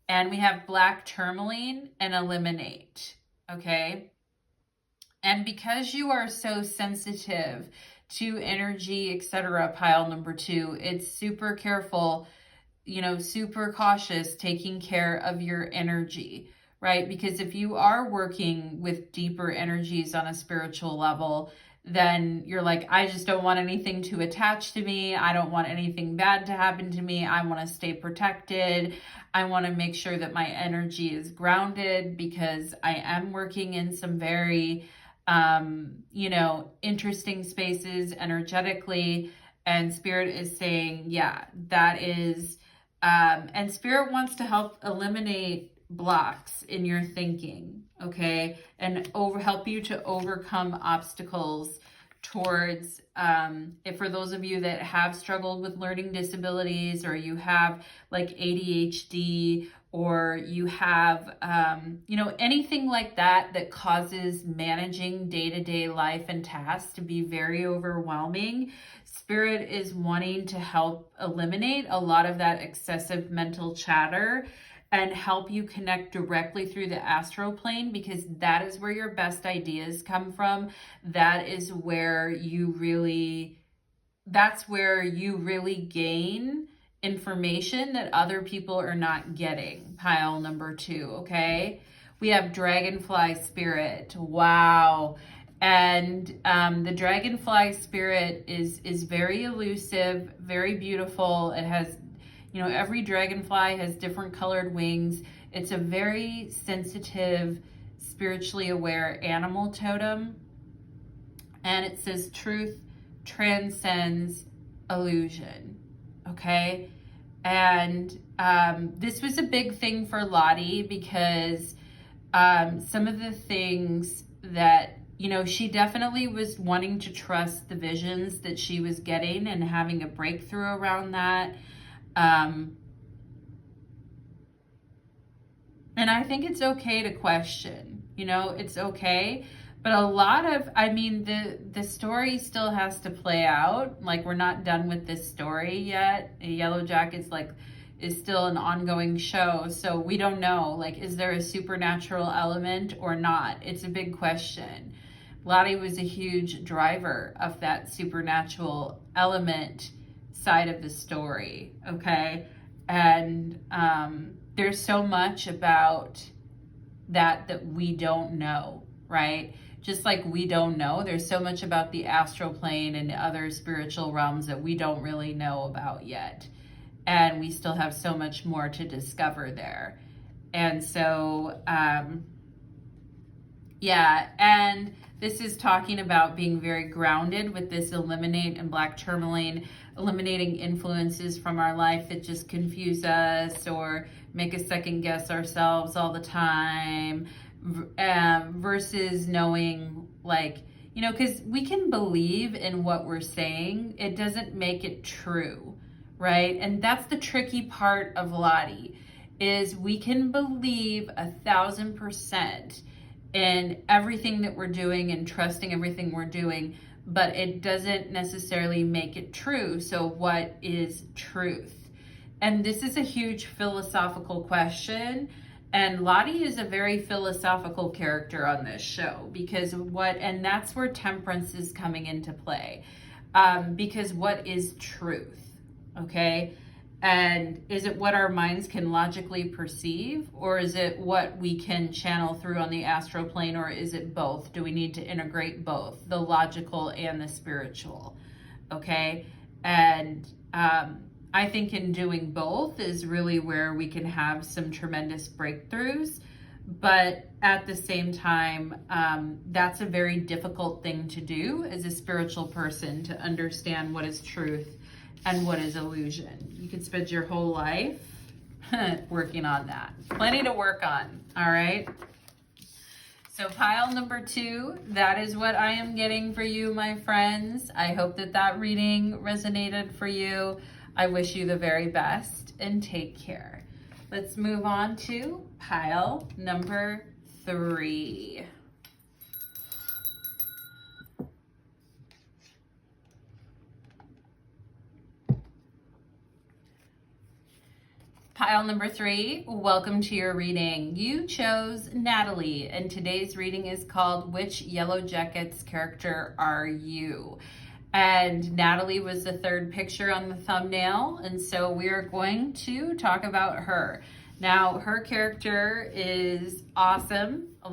And we have black tourmaline and eliminate, okay? And because you are so sensitive to energy, etc., pile number 2, it's super careful, you know, super cautious taking care of your energy, right? Because if you are working with deeper energies on a spiritual level, then you're like, I just don't want anything to attach to me. I don't want anything bad to happen to me. I want to stay protected. I want to make sure that my energy is grounded, because I am working in some very, you know, interesting spaces energetically. And Spirit is saying, yeah, that is, and Spirit wants to help eliminate blocks in your thinking, okay, and help you to overcome obstacles towards, if for those of you that have struggled with learning disabilities, or you have like ADHD, or you have, you know, anything like that that causes managing day-to-day life and tasks to be very overwhelming, Spirit is wanting to help eliminate a lot of that excessive mental chatter and help you connect directly through the astral plane, because that is where your best ideas come from. That's where you really gain information that other people are not getting. Pile number 2, okay? We have dragonfly spirit. Wow. And the dragonfly spirit is very elusive, very beautiful. It has, you know, every dragonfly has different colored wings. It's a very sensitive, spiritually aware animal totem. And it says truth transcends illusion. Okay. And this was a big thing for Lottie, because some of the things that, you know, she definitely was wanting to trust the visions that she was getting and having a breakthrough around that. And I think it's okay to question, you know, it's okay. But a lot of, I mean, the story still has to play out. Like, we're not done with this story yet. Yellowjackets, like, is still an ongoing show. So we don't know, like, is there a supernatural element or not? It's a big question. Lottie was a huge driver of that supernatural element side of the story, okay? And there's so much about that we don't know, right? Just like we don't know, there's so much about the astral plane and other spiritual realms that we don't really know about yet. And we still have so much more to discover there. And so, yeah, and this is talking about being very grounded with this eliminate and black tourmaline, eliminating influences from our life that just confuse us or make us second guess ourselves all the time, versus knowing, like, you know, because we can believe in what we're saying. It doesn't make it true, right? And that's the tricky part of Lottie, is we can believe 1,000% in everything that we're doing and trusting everything we're doing, but it doesn't necessarily make it true. So what is truth? And this is a huge philosophical question. And Lottie is a very philosophical character on this show, because and that's where temperance is coming into play. Because what is truth? Okay. And is it what our minds can logically perceive, or is it what we can channel through on the astral plane, or is it both? Do we need to integrate both, the logical and the spiritual? Okay. And I think in doing both is really where we can have some tremendous breakthroughs. But at the same time, that's a very difficult thing to do as a spiritual person, to understand what is truth and what is illusion. You could spend your whole life working on that. Plenty to work on, all right? So pile number 2, that is what I am getting for you, my friends. I hope that that reading resonated for you. I wish you the very best and take care. Let's move on to pile number 3. Pile number 3, welcome to your reading. You chose Natalie, and today's reading is called Which Yellowjackets Character Are You? And Natalie was the 3rd picture on the thumbnail, and so we are going to talk about her. Now, her character is awesome. For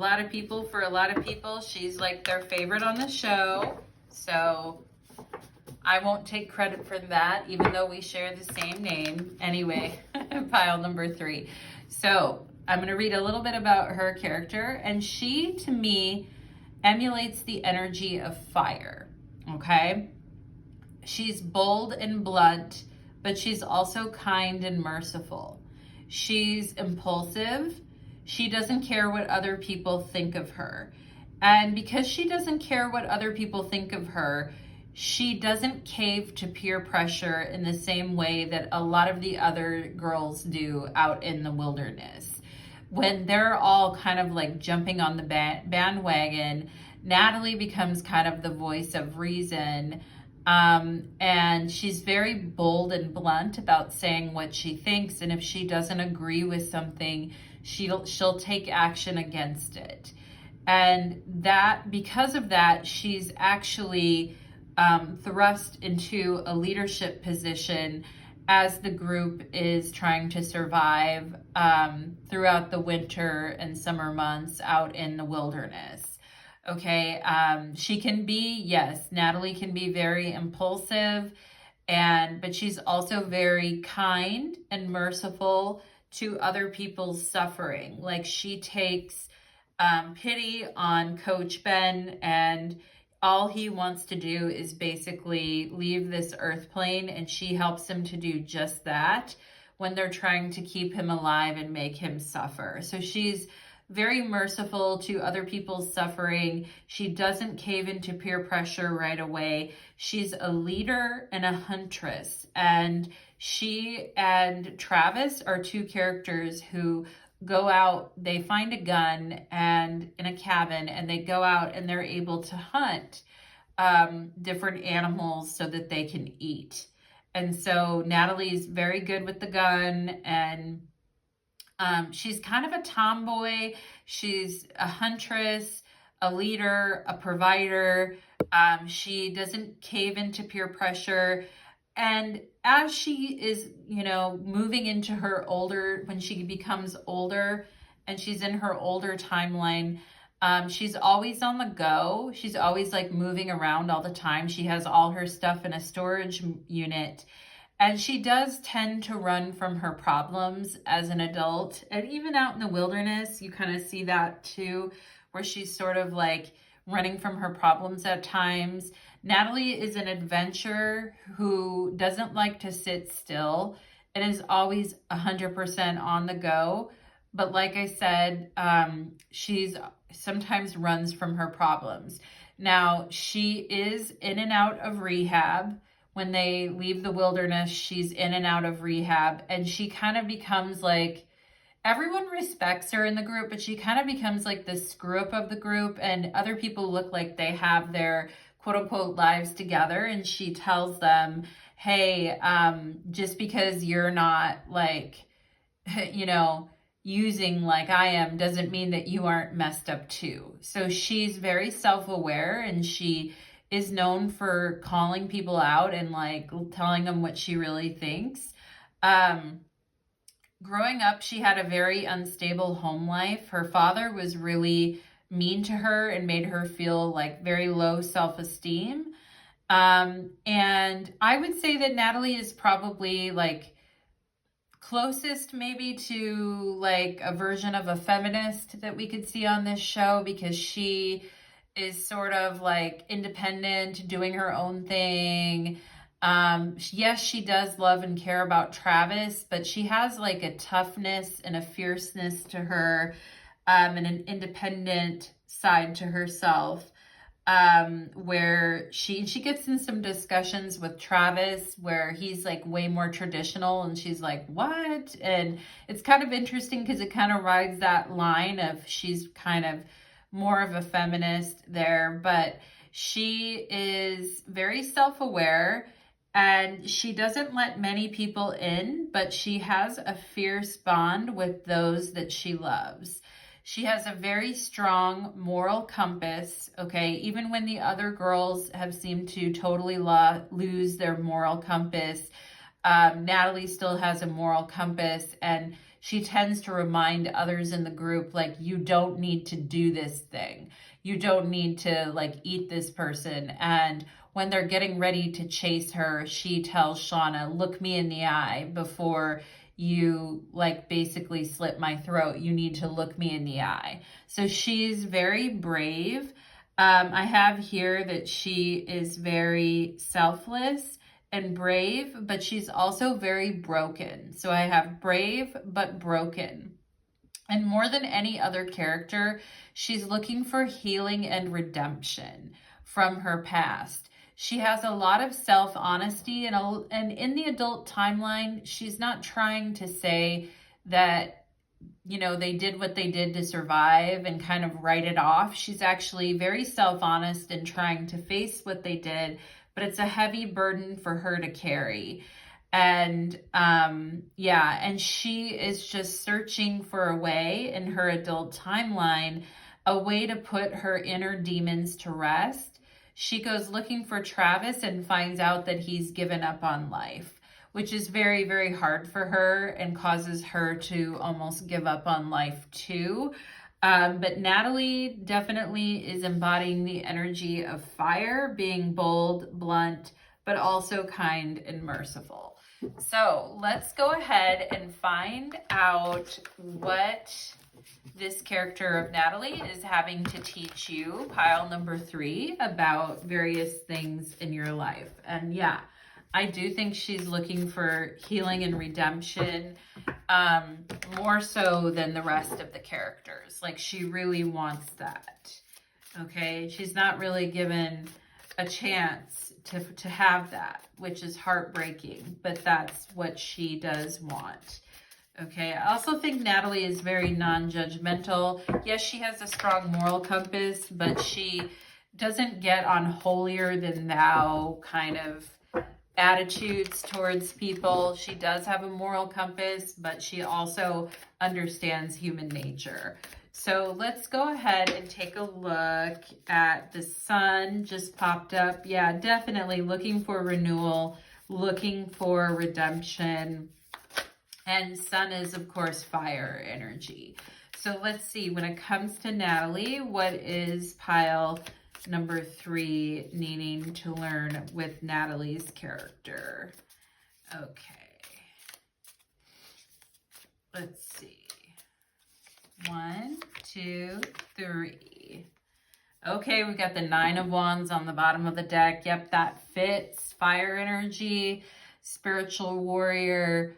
a lot of people, she's like their favorite on the show. So I won't take credit for that, even though we share the same name. Anyway, pile number 3. So I'm going to read a little bit about her character, and she, to me, emulates the energy of fire, okay? She's bold and blunt, but she's also kind and merciful. She's impulsive. She doesn't care what other people think of her. And because she doesn't care what other people think of her, she doesn't cave to peer pressure in the same way that a lot of the other girls do out in the wilderness. When they're all kind of like jumping on the bandwagon, Natalie becomes kind of the voice of reason. And she's very bold and blunt about saying what she thinks. And if she doesn't agree with something, she'll take action against it. And that, because of that, she's actually thrust into a leadership position as the group is trying to survive throughout the winter and summer months out in the wilderness. Okay, she can be, yes, Natalie can be very impulsive, but she's also very kind and merciful to other people's suffering. Like, she takes pity on Coach Ben, and all he wants to do is basically leave this earth plane, and she helps him to do just that when they're trying to keep him alive and make him suffer. So she's very merciful to other people's suffering. She doesn't cave into peer pressure right away. She's a leader and a huntress. And she and Travis are 2 characters who go out, they find a gun and in a cabin, and they go out and they're able to hunt different animals so that they can eat. And so Natalie's very good with the gun, and she's kind of a tomboy. She's a huntress, a leader, a provider. She doesn't cave into peer pressure. And as she is, moving into her when she becomes older and she's in her older timeline, she's always on the go. She's always like moving around all the time. She has all her stuff in a storage unit. And she does tend to run from her problems as an adult. And even out in the wilderness, you kind of see that too, where she's sort of like running from her problems at times. Natalie is an adventurer who doesn't like to sit still and is always 100% on the go. But like I said, she's sometimes runs from her problems. Now, she is in and out of rehab. When they leave the wilderness, she's in and out of rehab, and she kind of becomes like, everyone respects her in the group, but she kind of becomes like the screw up of the group, and other people look like they have their quote unquote lives together. And she tells them, hey, just because you're not like, using like I am doesn't mean that you aren't messed up too. So she's very self-aware, and she is known for calling people out and like telling them what she really thinks. Growing up, she had a very unstable home life. Her father was really mean to her and made her feel like very low self-esteem. And I would say that Natalie is probably like closest maybe to like a version of a feminist that we could see on this show, because she is sort of like independent, doing her own thing. Yes, she does love and care about Travis, but she has like a toughness and a fierceness to her, and an independent side to herself, where she gets in some discussions with Travis where he's like way more traditional and she's like, what? And it's kind of interesting because it kind of rides that line of she's kind of more of a feminist there, but she is very self-aware and she doesn't let many people in, but she has a fierce bond with those that she loves. She has a very strong moral compass, okay? Even when the other girls have seemed to totally lose their moral compass, Natalie still has a moral compass, and she tends to remind others in the group, like, you don't need to do this thing. You don't need to, like, eat this person. And when they're getting ready to chase her, she tells Shauna, look me in the eye before you, like, basically slit my throat. You need to look me in the eye. So she's very brave. I have here that she is very selfless and brave, but she's also very broken. So I have brave but broken. And more than any other character, she's looking for healing and redemption from her past. She has a lot of self-honesty, and in the adult timeline, she's not trying to say that, they did what they did to survive and kind of write it off. She's actually very self-honest and trying to face what they did, but it's a heavy burden for her to carry. And and she is just searching for a way in her adult timeline, a way to put her inner demons to rest. She goes looking for Travis and finds out that he's given up on life, which is very, very hard for her and causes her to almost give up on life too. But Natalie definitely is embodying the energy of fire, being bold, blunt, but also kind and merciful. So let's go ahead and find out what this character of Natalie is having to teach you, pile number 3, about various things in your life. And yeah, I do think she's looking for healing and redemption, more so than the rest of the characters. Like, she really wants that, okay? She's not really given a chance to have that, which is heartbreaking, but that's what she does want. Okay, I also think Natalie is very non-judgmental. Yes, she has a strong moral compass, but she doesn't get on holier than thou kind of attitudes towards people. She does have a moral compass, but she also understands human nature. So let's go ahead and take a look at the sun just popped up. Yeah, definitely looking for renewal, looking for redemption. And sun is, of course, fire energy. So let's see, when it comes to Natalie, what is pile number 3 needing to learn with Natalie's character? Okay. Let's see. 1, 2, 3. Okay, we got the 9 of Wands on the bottom of the deck. Yep, that fits. Fire energy, spiritual warrior,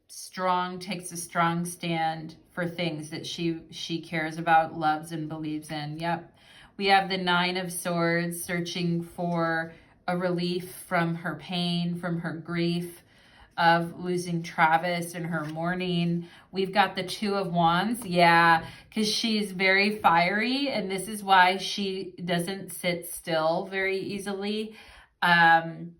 strong, takes a strong stand for things that she cares about, loves, and believes in. Yep. We have the 9 of Swords, searching for a relief from her pain, from her grief of losing Travis in her mourning. We've got the 2 of Wands. Yeah, because she's very fiery, and this is why she doesn't sit still very easily.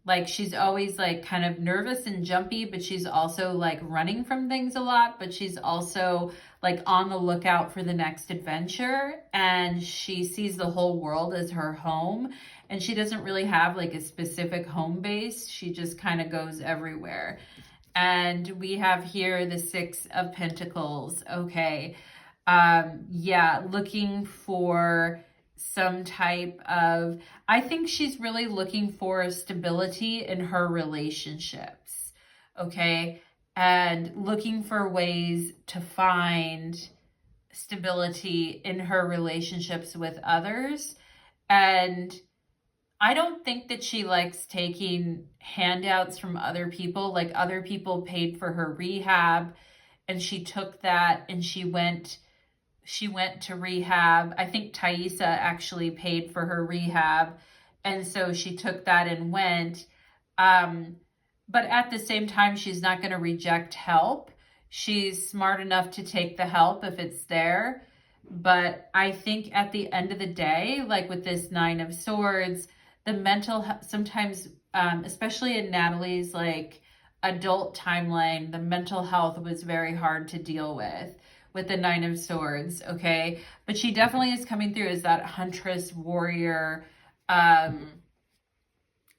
Like she's always like kind of nervous and jumpy, but she's also like running from things a lot, but she's also like on the lookout for the next adventure, and she sees the whole world as her home, and she doesn't really have like a specific home base. She just kind of goes everywhere. And we have here the 6 of Pentacles. Okay. Yeah, looking for some type of, I think she's really looking for stability in her relationships, okay? And looking for ways to find stability in her relationships with others. And I don't think that she likes taking handouts from other people. Like other people paid for her rehab, and she took that and she went to rehab. I think Thaisa actually paid for her rehab. And so she took that and went. But at the same time, she's not going to reject help. She's smart enough to take the help if it's there. But I think at the end of the day, like with this 9 of Swords, the mental, sometimes, especially in Natalie's like adult timeline, the mental health was very hard to deal with the 9 of Swords, okay? But she definitely is coming through as that huntress, warrior,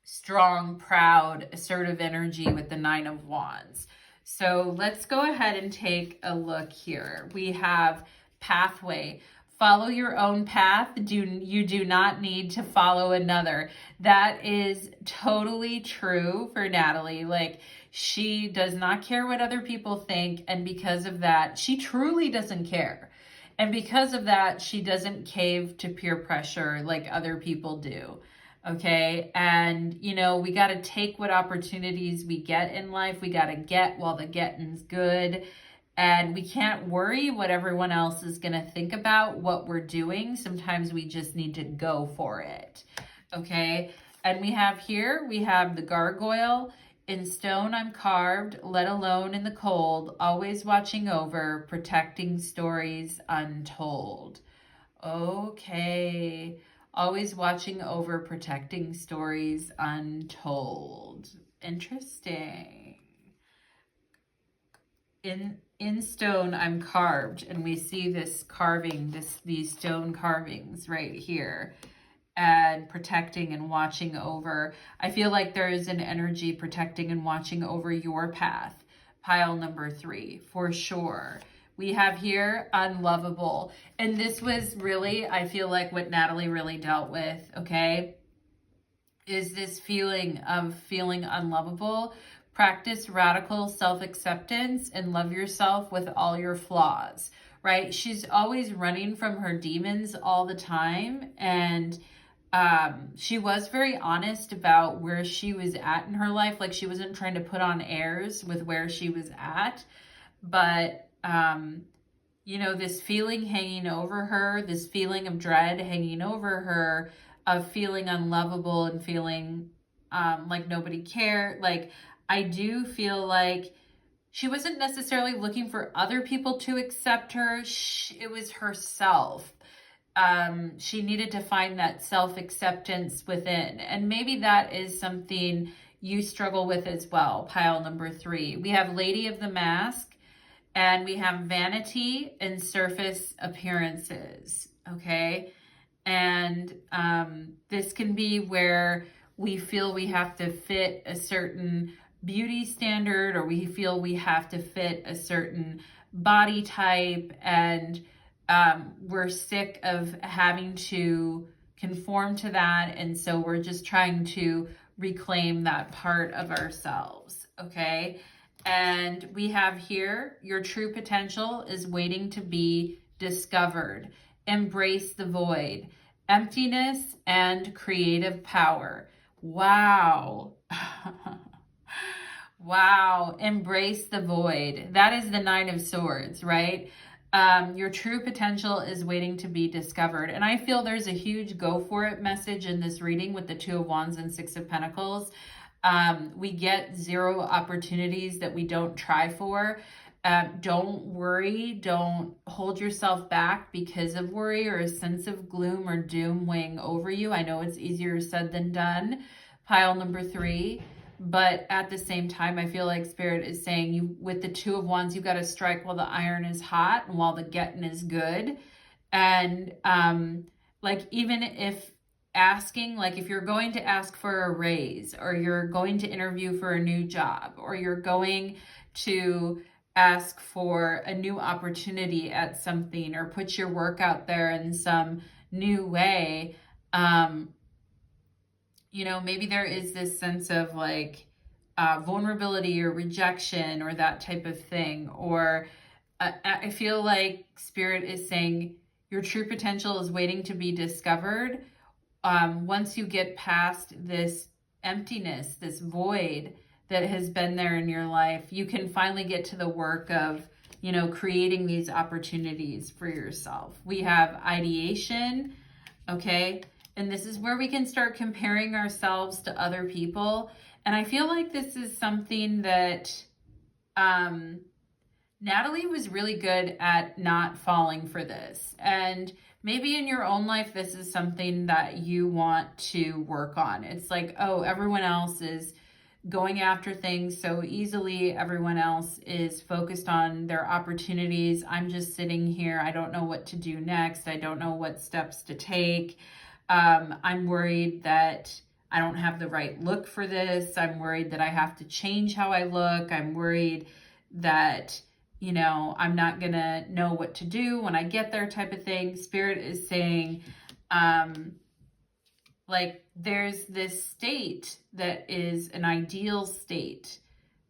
strong, proud, assertive energy with the 9 of Wands. So let's go ahead and take a look here. We have pathway. Follow your own path. You do not need to follow another. That is totally true for Natalie. Like, she does not care what other people think, and because of that, she truly doesn't care. And because of that, she doesn't cave to peer pressure like other people do. Okay? And, you know, we got to take what opportunities we get in life. We got to get while the getting's good. And we can't worry what everyone else is going to think about what we're doing. Sometimes we just need to go for it. Okay? And we have here, we have the gargoyle. In stone I'm carved, let alone in the cold, always watching over, protecting stories untold. Okay. Always watching over, protecting stories untold. Interesting. In stone I'm carved, and we see this carving, these stone carvings right here. And protecting and watching over. I feel like there is an energy protecting and watching over your path. Pile number 3, for sure. We have here unlovable. And this was really, I feel like what Natalie really dealt with, okay? Is this feeling of feeling unlovable. Practice radical self-acceptance and love yourself with all your flaws, right? She's always running from her demons all the time. And she was very honest about where she was at in her life. Like, she wasn't trying to put on airs with where she was at, but, you know, this feeling hanging over her, this feeling of dread hanging over her, of feeling unlovable and feeling, like nobody cared. Like, I do feel like she wasn't necessarily looking for other people to accept her. It was herself she needed to find that self-acceptance within. And maybe that is something you struggle with as well, pile number 3. We have Lady of the Mask, and we have vanity and surface appearances, okay? And this can be where we feel we have to fit a certain beauty standard, or we feel we have to fit a certain body type, and we're sick of having to conform to that. And so we're just trying to reclaim that part of ourselves, okay? And we have here, your true potential is waiting to be discovered. Embrace the void, emptiness and creative power. Wow. Wow. Embrace the void. That is the 9 of Swords, right? Your true potential is waiting to be discovered. And I feel there's a huge go for it message in this reading with the 2 of Wands and 6 of Pentacles. We get 0 opportunities that we don't try for. Don't worry. Don't hold yourself back because of worry or a sense of gloom or doom weighing over you. I know it's easier said than done. Pile number 3. But at the same time, I feel like Spirit is saying, you, with the 2 of Wands, you got to strike while the iron is hot and while the getting is good. And like, even if asking, like if you're going to ask for a raise, or you're going to interview for a new job, or you're going to ask for a new opportunity at something, or put your work out there in some new way, you know, maybe there is this sense of like vulnerability or rejection or that type of thing. Or I feel like Spirit is saying your true potential is waiting to be discovered. Once you get past this emptiness, this void that has been there in your life, you can finally get to the work of, you know, creating these opportunities for yourself. We have ideation, okay? And this is where we can start comparing ourselves to other people. And I feel like this is something that Natalie was really good at not falling for this. And maybe in your own life, this is something that you want to work on. It's like, oh, everyone else is going after things so easily. Everyone else is focused on their opportunities. I'm just sitting here. I don't know what to do next. I don't know what steps to take. I'm worried that I don't have the right look for this. I'm worried that I have to change how I look. I'm worried that, you know, I'm not going to know what to do when I get there, type of thing. Spirit is saying, like, there's this state that is an ideal state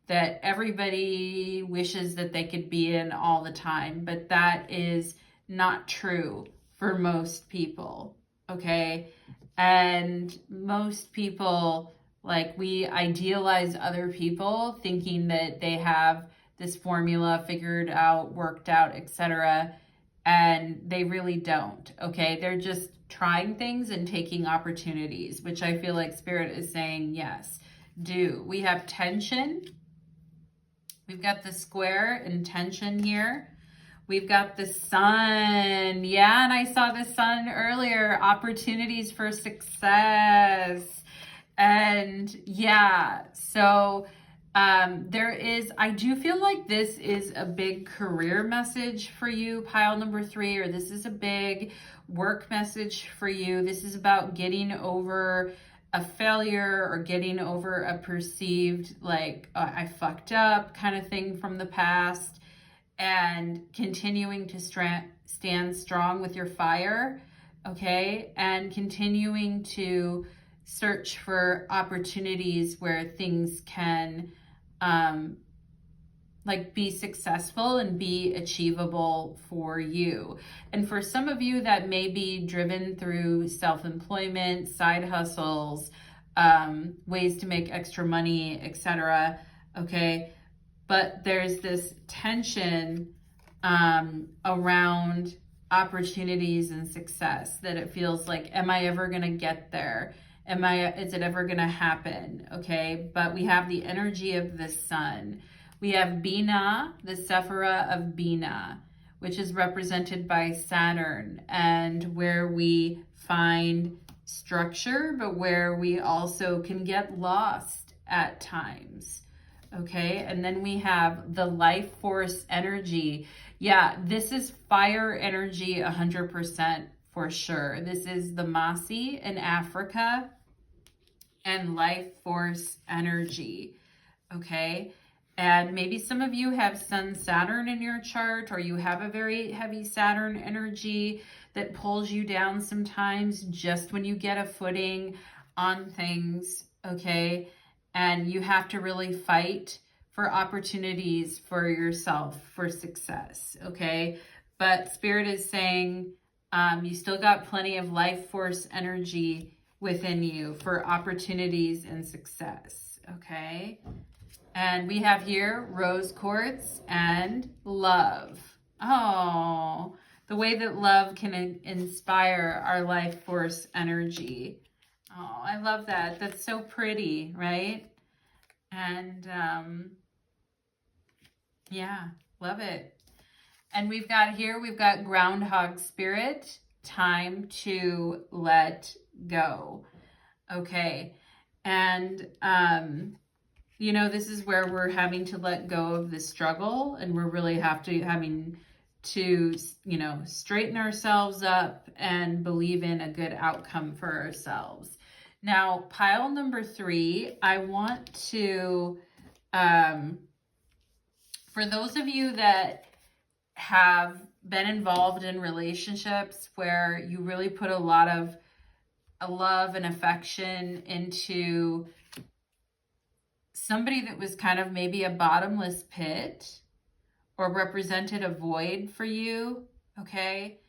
that everybody wishes that they could be in all the time, but that is not true for most people. Okay. And most people, like, we idealize other people thinking that they have this formula figured out, worked out, etc. And they really don't. Okay. They're just trying things and taking opportunities, which I feel like Spirit is saying, yes, do. We have tension. We've got the square and tension here. We've got the sun. Yeah, and I saw the sun earlier. Opportunities for success. And yeah, so there is, I do feel like this is a big career message for you, pile number 3, or this is a big work message for you. This is about getting over a failure or getting over a perceived, like, I fucked up kind of thing from the past. And continuing to stand strong with your fire, okay? And continuing to search for opportunities where things can like be successful and be achievable for you. And for some of you, that may be driven through self-employment, side hustles, ways to make extra money, etc. Okay? But there's this tension around opportunities and success, that it feels like, am I ever going to get there? Is it ever going to happen? Okay. But we have the energy of the sun. We have Bina, the Sephira of Bina. which is represented by Saturn, and where we find structure, but where we also can get lost at times. Okay, and then we have the life force energy. Yeah, this is fire energy 100% for sure. This is the Namaste in Africa and life force energy. Okay, and maybe some of you have Sun Saturn in your chart, or you have a very heavy Saturn energy that pulls you down sometimes just when you get a footing on things. Okay, and you have to really fight for opportunities for yourself, for success. Okay, but Spirit is saying you still got plenty of life force energy within you for opportunities and success. Okay, and we have here rose quartz and love. Oh, the way that love can inspire our life force energy. Oh, I love that. That's so pretty, right? And yeah, love it. And we've got groundhog spirit, time to let go. Okay. And you know, this is where we're having to let go of the struggle, and we're really having to, you know, straighten ourselves up and believe in a good outcome for ourselves. Now, pile number 3, I want to, for those of you that have been involved in relationships where you really put a lot of love and affection into somebody that was kind of maybe a bottomless pit or represented a void for you, okay?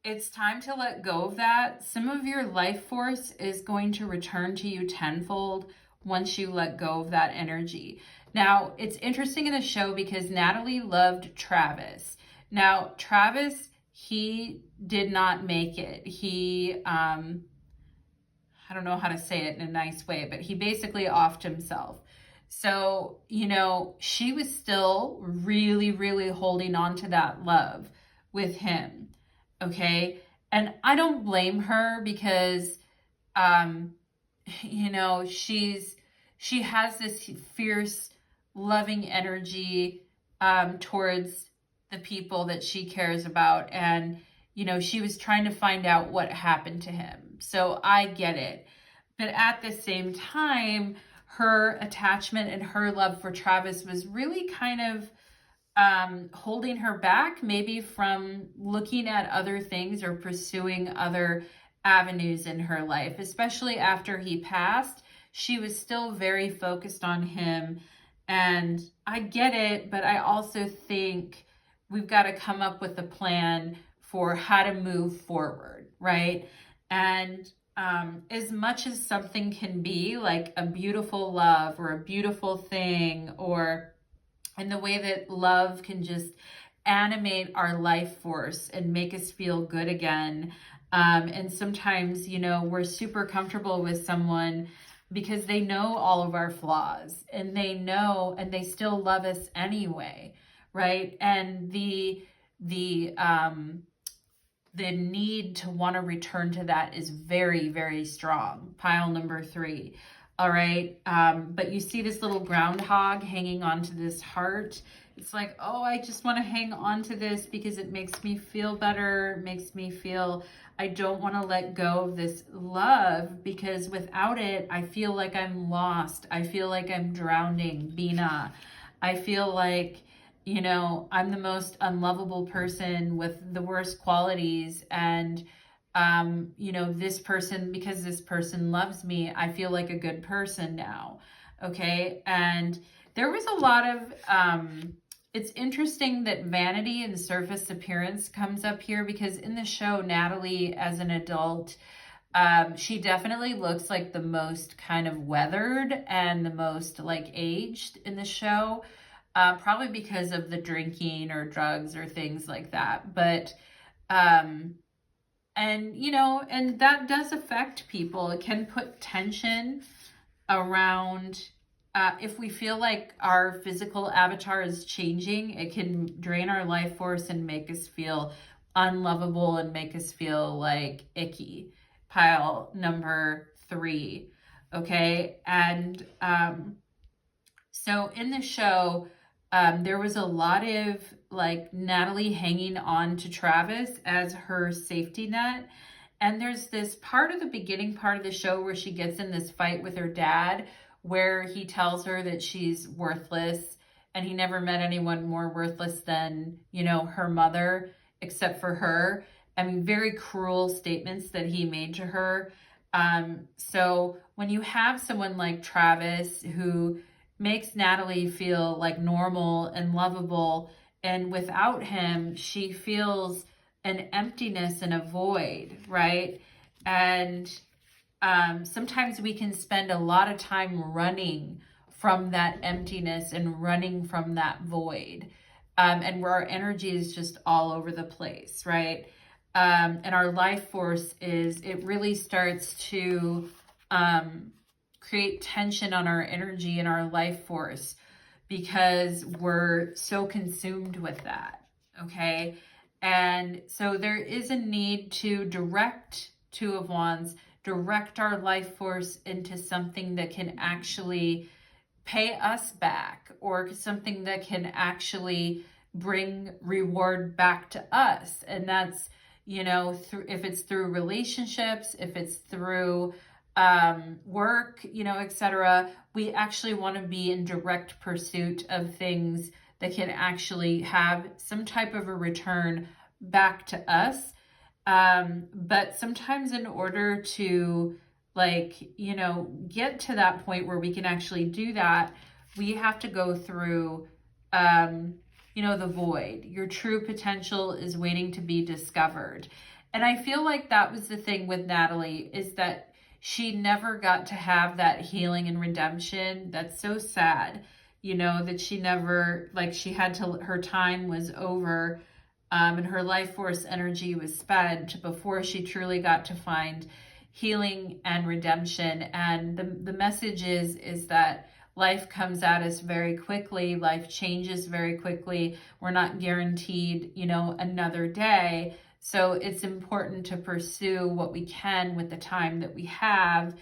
It's time to let go of that. Some of your life force is going to return to you tenfold once you let go of that energy. Now, it's interesting in the show because Natalie loved Travis. Now, Travis, he did not make it. He, I don't know how to say it in a nice way, but he basically offed himself. So, you know, she was still really, really holding on to that love with him. Okay. And I don't blame her because, you know, she has this fierce, loving energy, towards the people that she cares about. And, you know, she was trying to find out what happened to him. So I get it. But at the same time, her attachment and her love for Travis was really kind of holding her back, maybe from looking at other things or pursuing other avenues in her life. Especially after he passed, she was still very focused on him. And I get it, but I also think we've got to come up with a plan for how to move forward, right? And as much as something can be like a beautiful love or a beautiful thing, or in the way that love can just animate our life force and make us feel good again. And sometimes, you know, we're super comfortable with someone because they know all of our flaws, and they know, and they still love us anyway, right? And the need to want to return to that is very, very strong. Pile number 3. All right. But you see this little groundhog hanging onto this heart. It's like, oh, I just want to hang on to this because it makes me feel better. It makes me feel, I don't want to let go of this love, because without it, I feel like I'm lost. I feel like I'm drowning. Bina. I feel like, you know, I'm the most unlovable person with the worst qualities. And, you know, this person, because this person loves me, I feel like a good person now. Okay. And there was a lot of, it's interesting that vanity and surface appearance comes up here, because in the show, Natalie, as an adult, she definitely looks like the most kind of weathered and the most like aged in the show. Probably because of the drinking or drugs or things like that. But, and, you know, and that does affect people. It can put tension around if we feel like our physical avatar is changing, it can drain our life force and make us feel unlovable and make us feel like icky. Pile number 3. Okay. And so in the show, there was a lot of like Natalie hanging on to Travis as her safety net. And there's this part of the beginning part of the show where she gets in this fight with her dad, where he tells her that she's worthless and he never met anyone more worthless than, you know, her mother, except for her. I mean, very cruel statements that he made to her. So when you have someone like Travis who makes Natalie feel like normal and lovable, and without him, she feels an emptiness and a void, right? And sometimes we can spend a lot of time running from that emptiness and running from that void. And where our energy is just all over the place, right? And our life force it really starts to create tension on our energy and our life force because we're so consumed with that, okay? And so there is a need to direct Two of Wands, direct our life force into something that can actually pay us back, or something that can actually bring reward back to us. And that's, you know, if it's through relationships, if it's through work, you know, etc. We actually want to be in direct pursuit of things that can actually have some type of a return back to us. But sometimes in order to, like, you know, get to that point where we can actually do that, we have to go through, you know, the void. Your true potential is waiting to be discovered. And I feel like that was the thing with Natalie, is that she never got to have that healing and redemption. That's so sad, you know, that she never, like, she had to, her time was over, and her life force energy was spent before she truly got to find healing and redemption. And the message is that life comes at us very quickly. Life changes very quickly. We're not guaranteed, you know, another day. So it's important to pursue what we can with the time that we have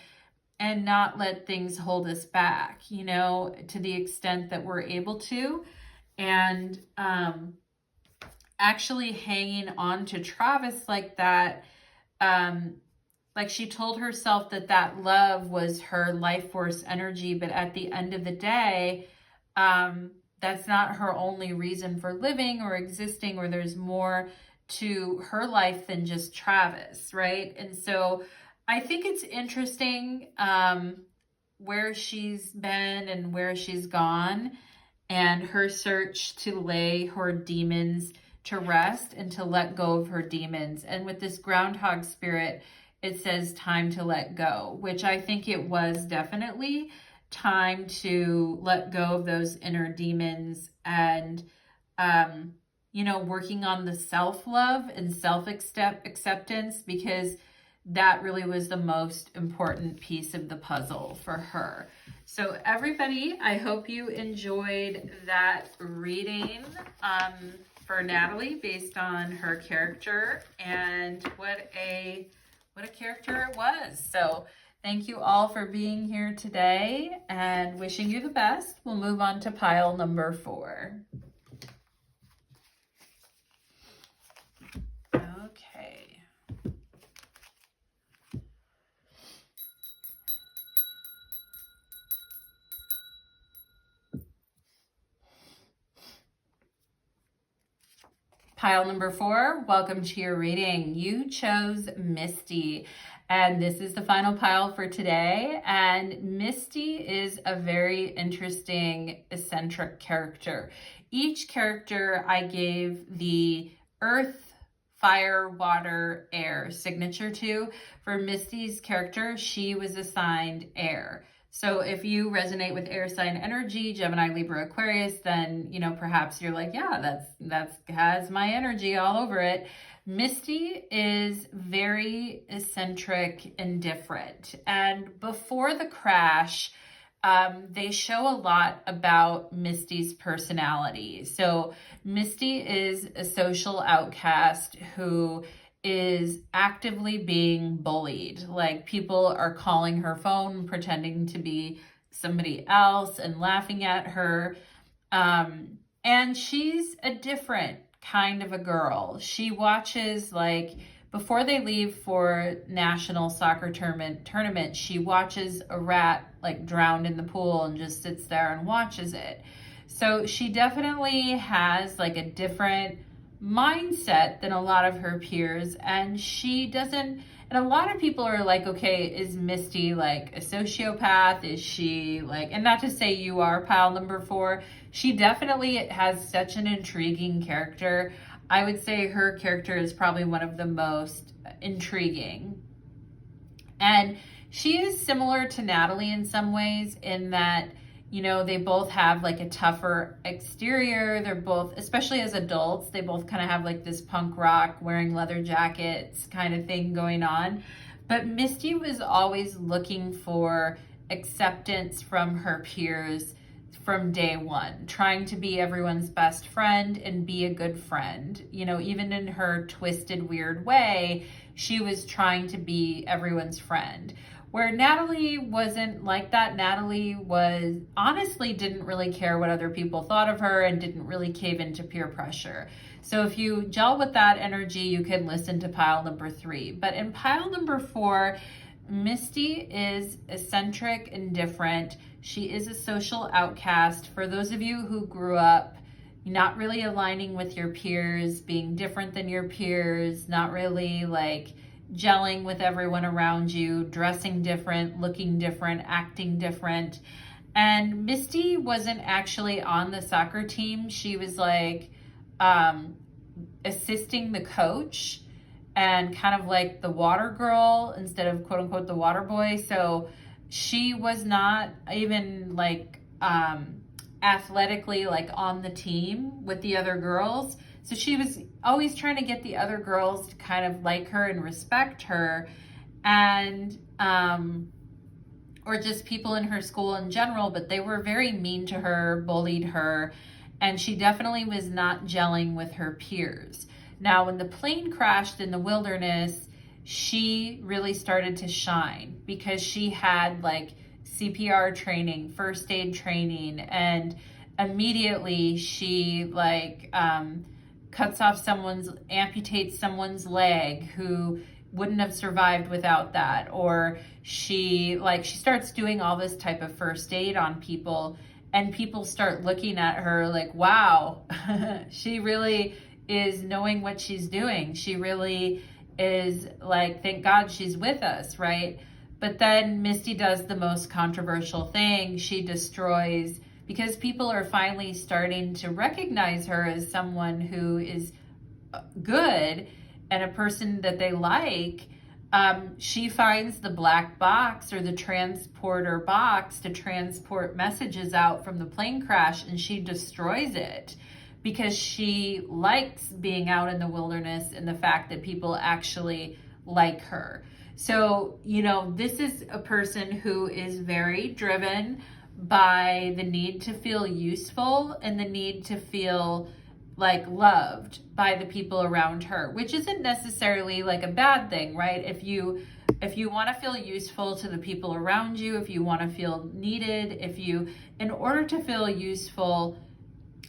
and not let things hold us back, you know, to the extent that we're able to. And actually hanging on to Travis like that, like she told herself that that love was her life force energy, but at the end of the day, that's not her only reason for living or existing, or there's more to her life than just Travis, right? And so I think it's interesting where she's been and where she's gone, and her search to lay her demons to rest and to let go of her demons. And with this groundhog spirit, it says time to let go, which I think it was definitely time to let go of those inner demons and, you know, working on the self-love and self-acceptance, because that really was the most important piece of the puzzle for her. So everybody, I hope you enjoyed that reading for Natalie based on her character, and what a character it was. So thank you all for being here today and wishing you the best. We'll move on to pile number 4. Okay. Pile number 4, welcome to your reading. You chose Misty, and this is the final pile for today. And Misty is a very interesting, eccentric character. Each character I gave the earth, fire, water, air signature to. For Misty's character, she was assigned air. So if you resonate with air sign energy, Gemini, Libra, Aquarius, then, you know, perhaps you're like, yeah, that's has my energy all over it. Misty is very eccentric and different. And before the crash, they show a lot about Misty's personality. So Misty is a social outcast who is actively being bullied. Like, people are calling her phone, pretending to be somebody else and laughing at her. And she's a different kind of a girl. She watches, like, before they leave for national soccer tournament, she watches a rat like drowned in the pool and just sits there and watches it. So she definitely has like a different mindset than a lot of her peers, and she doesn't, and a lot of people are like, okay, is Misty like a sociopath? Is she like, and not to say you are pile number 4, she definitely has such an intriguing character. I would say her character is probably one of the most intriguing. And she is similar to Natalie in some ways, in that, you know, they both have like a tougher exterior. They're both, especially as adults, they both kind of have like this punk rock, wearing leather jackets kind of thing going on. But Misty was always looking for acceptance from her peers from day one, trying to be everyone's best friend and be a good friend. You know, even in her twisted, weird way, she was trying to be everyone's friend. Where Natalie wasn't like that. Natalie was honestly didn't really care what other people thought of her and didn't really cave into peer pressure. So if you gel with that energy, you can listen to pile number 3. But in pile number 4, Misty is eccentric and different. She is a social outcast. For those of you who grew up not really aligning with your peers, being different than your peers, not really like gelling with everyone around you, dressing different, looking different, acting different. And Misty wasn't actually on the soccer team. She was like assisting the coach and kind of like the water girl instead of quote unquote the water boy. So she was not even like athletically like on the team with the other girls. So she was always trying to get the other girls to kind of like her and respect her, and or just people in her school in general, but they were very mean to her, bullied her, and she definitely was not gelling with her peers. Now, when the plane crashed in the wilderness, she really started to shine because she had like CPR training, first aid training, and immediately she like amputates someone's leg who wouldn't have survived without that. Or she starts doing all this type of first aid on people, and people start looking at her like, wow, she really is knowing what she's doing. She really is like, thank God she's with us, right? But then Misty does the most controversial thing. She destroys, because people are finally starting to recognize her as someone who is good and a person that they like. She finds the black box, or the transporter box, to transport messages out from the plane crash, and she destroys it because she likes being out in the wilderness and the fact that people actually like her. So, you know, this is a person who is very driven by the need to feel useful and the need to feel like loved by the people around her, which isn't necessarily like a bad thing, right? If you want to feel useful to the people around you, if you want to feel needed, in order to feel useful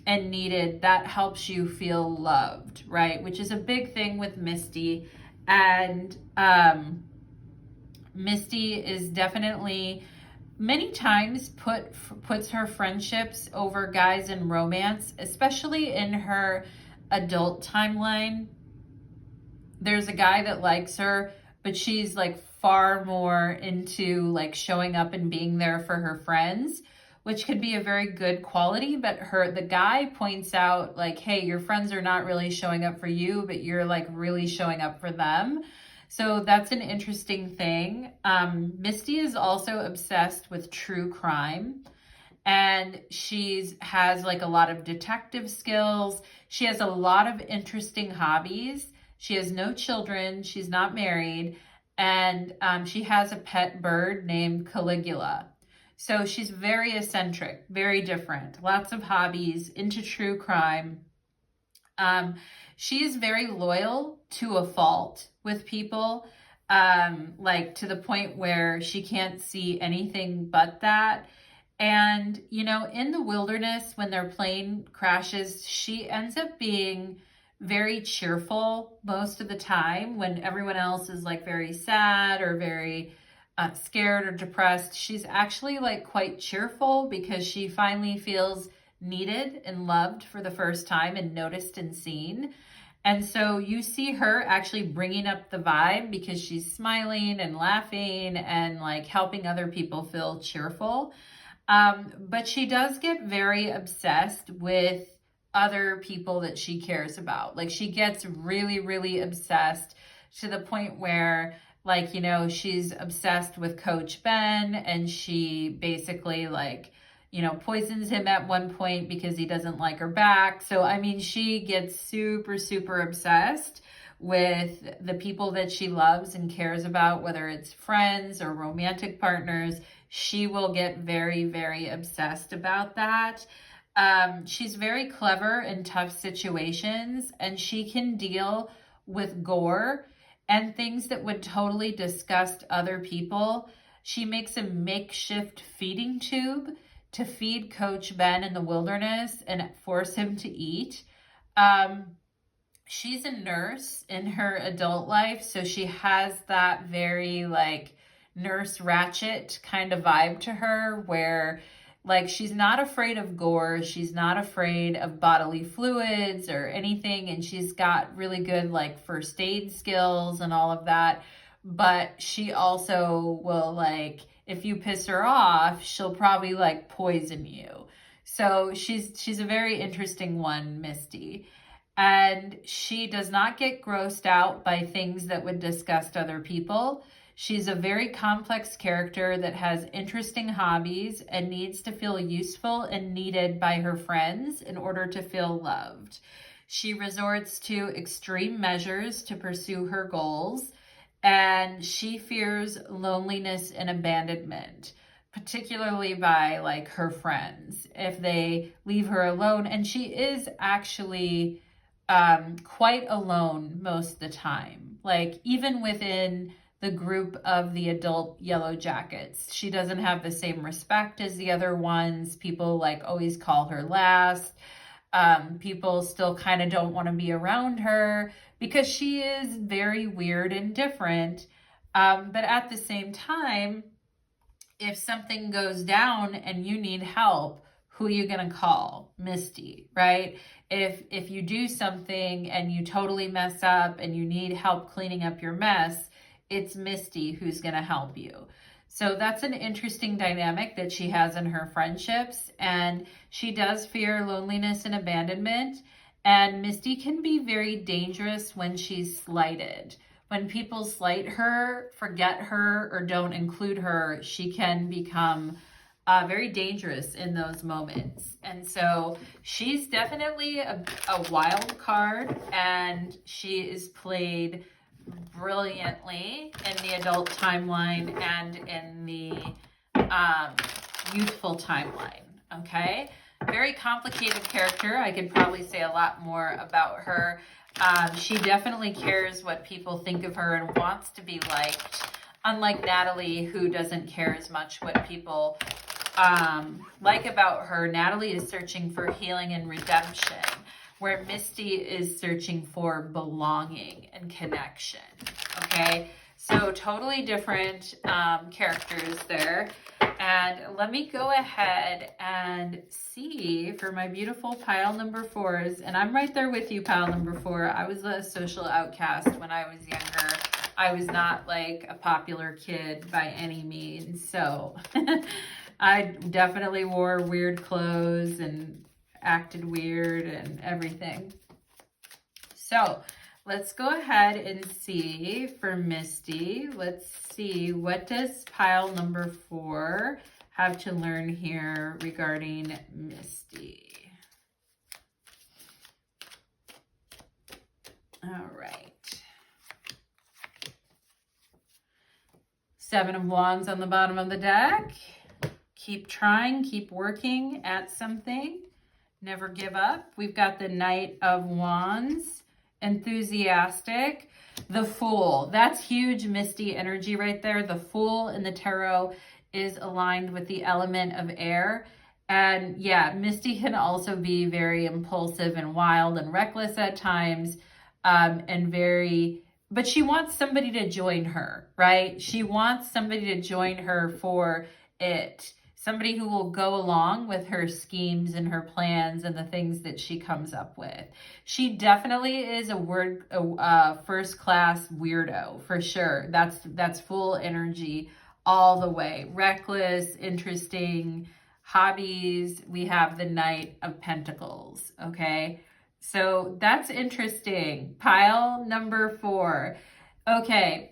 and needed, that helps you feel loved, right? Which is a big thing with Misty. And Misty is definitely many times puts her friendships over guys in romance, especially in her adult timeline. There's a guy that likes her, but she's like far more into like showing up and being there for her friends, which could be a very good quality. But the guy points out like, hey, your friends are not really showing up for you, but you're like really showing up for them. So that's an interesting thing. Misty is also obsessed with true crime, and has like a lot of detective skills. She has a lot of interesting hobbies. She has no children. She's not married. And she has a pet bird named Caligula. So she's very eccentric, very different, lots of hobbies, into true crime. She is very loyal to a fault with people, like to the point where she can't see anything but that. And, you know, in the wilderness, when their plane crashes, she ends up being very cheerful most of the time when everyone else is like very sad or very scared or depressed. She's actually like quite cheerful because she finally feels needed and loved for the first time and noticed and seen. And so you see her actually bringing up the vibe because she's smiling and laughing and like helping other people feel cheerful. But she does get very obsessed with other people that she cares about. Like she gets really, really obsessed to the point where, like, you know, she's obsessed with Coach Ben, and she basically like, you know, poisons him at one point because he doesn't like her back. So, I mean, she gets super, super obsessed with the people that she loves and cares about, whether it's friends or romantic partners. She will get very, very obsessed about that. She's very clever in tough situations, and she can deal with gore and things that would totally disgust other people. She makes a makeshift feeding tube to feed Coach Ben in the wilderness and force him to eat. She's a nurse in her adult life, so she has that very like Nurse Ratched kind of vibe to her, where like she's not afraid of gore, she's not afraid of bodily fluids or anything, and she's got really good like first aid skills and all of that. But she also will, like, if you piss her off, she'll probably like poison you. So she's a very interesting one, Misty. And she does not get grossed out by things that would disgust other people. She's a very complex character that has interesting hobbies and needs to feel useful and needed by her friends in order to feel loved. She resorts to extreme measures to pursue her goals, and she fears loneliness and abandonment, particularly by like her friends, if they leave her alone. And she is actually quite alone most of the time. Like even within the group of the adult Yellowjackets, she doesn't have the same respect as the other ones. People like always call her last. People still kind of don't want to be around her because she is very weird and different. But at the same time, if something goes down and you need help, who are you going to call? Misty, right? If you do something and you totally mess up and you need help cleaning up your mess, it's Misty who's going to help you. So that's an interesting dynamic that she has in her friendships. And she does fear loneliness and abandonment. And Misty can be very dangerous when she's slighted. When people slight her, forget her, or don't include her, she can become very dangerous in those moments. And so she's definitely a wild card, and she is played brilliantly in the adult timeline and in the youthful timeline. Okay, very complicated character. I could probably say a lot more about her. She definitely cares what people think of her and wants to be liked, unlike Natalie, who doesn't care as much what people like about her. Natalie is searching for healing and redemption, where Misty is searching for belonging and connection. Okay, so totally different characters there. And let me go ahead and see for my beautiful pile number 4s. And I'm right there with you, pile number 4. I was a social outcast when I was younger. I was not like a popular kid by any means. So I definitely wore weird clothes and acted weird and everything. So let's go ahead and see for Misty. Let's see, what does pile number 4 have to learn here regarding Misty? All right. 7 of Wands on the bottom of the deck. Keep trying, keep working at something. Never give up. We've got the Knight of Wands, enthusiastic. The Fool, that's huge Misty energy right there. The Fool in the tarot is aligned with the element of air. And yeah, Misty can also be very impulsive and wild and reckless at times, but she wants somebody to join her, right? She wants somebody to join her for it. Somebody who will go along with her schemes and her plans and the things that she comes up with. She definitely is a first-class weirdo, for sure. That's full energy all the way. Reckless, interesting, hobbies. We have the Knight of Pentacles, okay? So that's interesting. Pile number 4. Okay.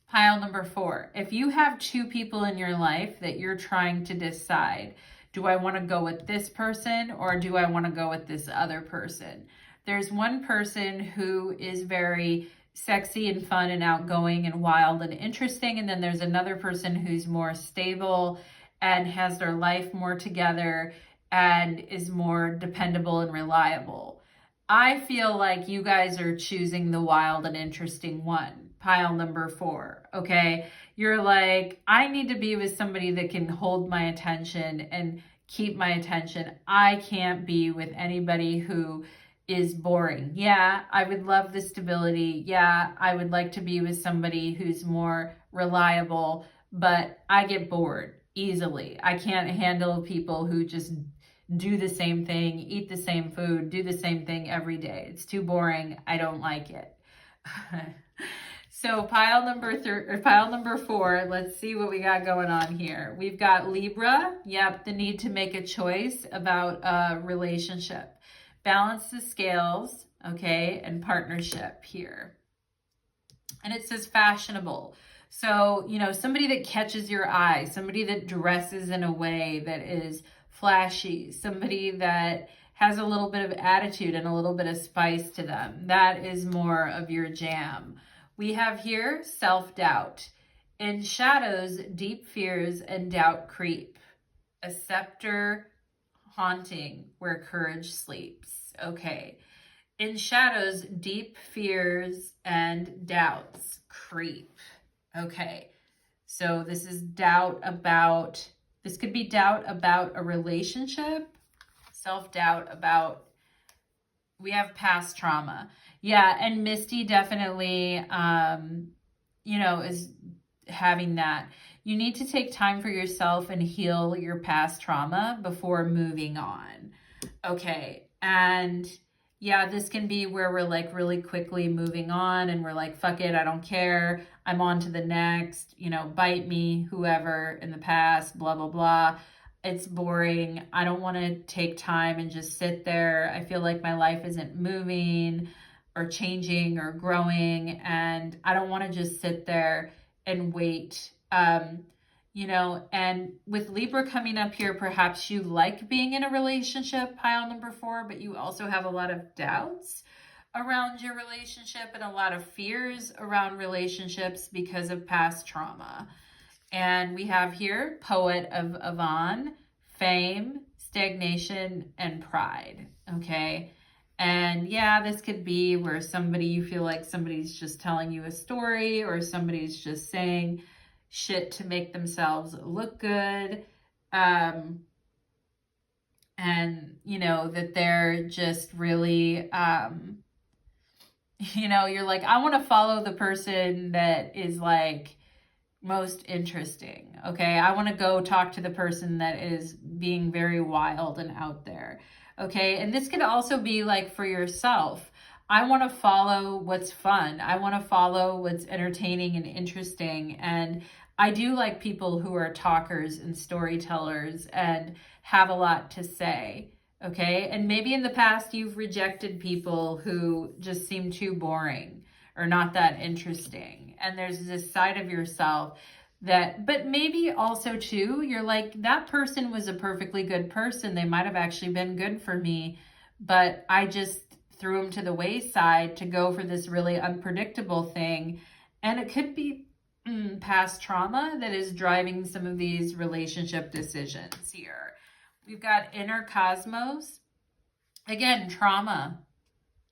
Pile number 4, if you have 2 people in your life that you're trying to decide, do I want to go with this person or do I want to go with this other person? There's one person who is very sexy and fun and outgoing and wild and interesting. And then there's another person who's more stable and has their life more together and is more dependable and reliable. I feel like you guys are choosing the wild and interesting one. Pile number 4, okay? You're like, I need to be with somebody that can hold my attention and keep my attention. I can't be with anybody who is boring. Yeah, I would love the stability. Yeah, I would like to be with somebody who's more reliable, but I get bored easily. I can't handle people who just do the same thing, eat the same food, do the same thing every day. It's too boring. I don't like it. So pile number 4, let's see what we got going on here. We've got Libra. Yep, the need to make a choice about a relationship. Balance the scales, okay, and partnership here. And it says fashionable. So, you know, somebody that catches your eye, somebody that dresses in a way that is flashy, somebody that has a little bit of attitude and a little bit of spice to them. That is more of your jam. We have here self-doubt. In shadows, deep fears and doubt creep. A scepter haunting where courage sleeps. Okay. In shadows, deep fears and doubts creep. Okay. So this is this could be doubt about a relationship, self-doubt about, we have past trauma. Yeah, and Misty definitely, you know, is having that. You need to take time for yourself and heal your past trauma before moving on. Okay, and yeah, this can be where we're like really quickly moving on and we're like, fuck it, I don't care. I'm on to the next, you know, bite me, whoever in the past, blah, blah, blah. It's boring. I don't want to take time and just sit there. I feel like my life isn't moving or changing or growing, and I don't want to just sit there and wait. You know, and with Libra coming up here, perhaps you like being in a relationship, pile number 4, but you also have a lot of doubts around your relationship and a lot of fears around relationships because of past trauma. And we have here Poet of Avon, fame, stagnation, and pride. Okay. And yeah, this could be where you feel like somebody's just telling you a story or somebody's just saying shit to make themselves look good. And you know, that they're just really, you know, you're like, I want to follow the person that is like most interesting. Okay. I want to go talk to the person that is being very wild and out there. Okay. And this could also be like for yourself. I want to follow what's fun. I want to follow what's entertaining and interesting. And I do like people who are talkers and storytellers and have a lot to say. Okay. And maybe in the past you've rejected people who just seem too boring or not that interesting. And there's this side of yourself but maybe also too, you're like, that person was a perfectly good person. They might have actually been good for me, but I just threw them to the wayside to go for this really unpredictable thing. And it could be past trauma that is driving some of these relationship decisions here. We've got inner cosmos. Again, trauma.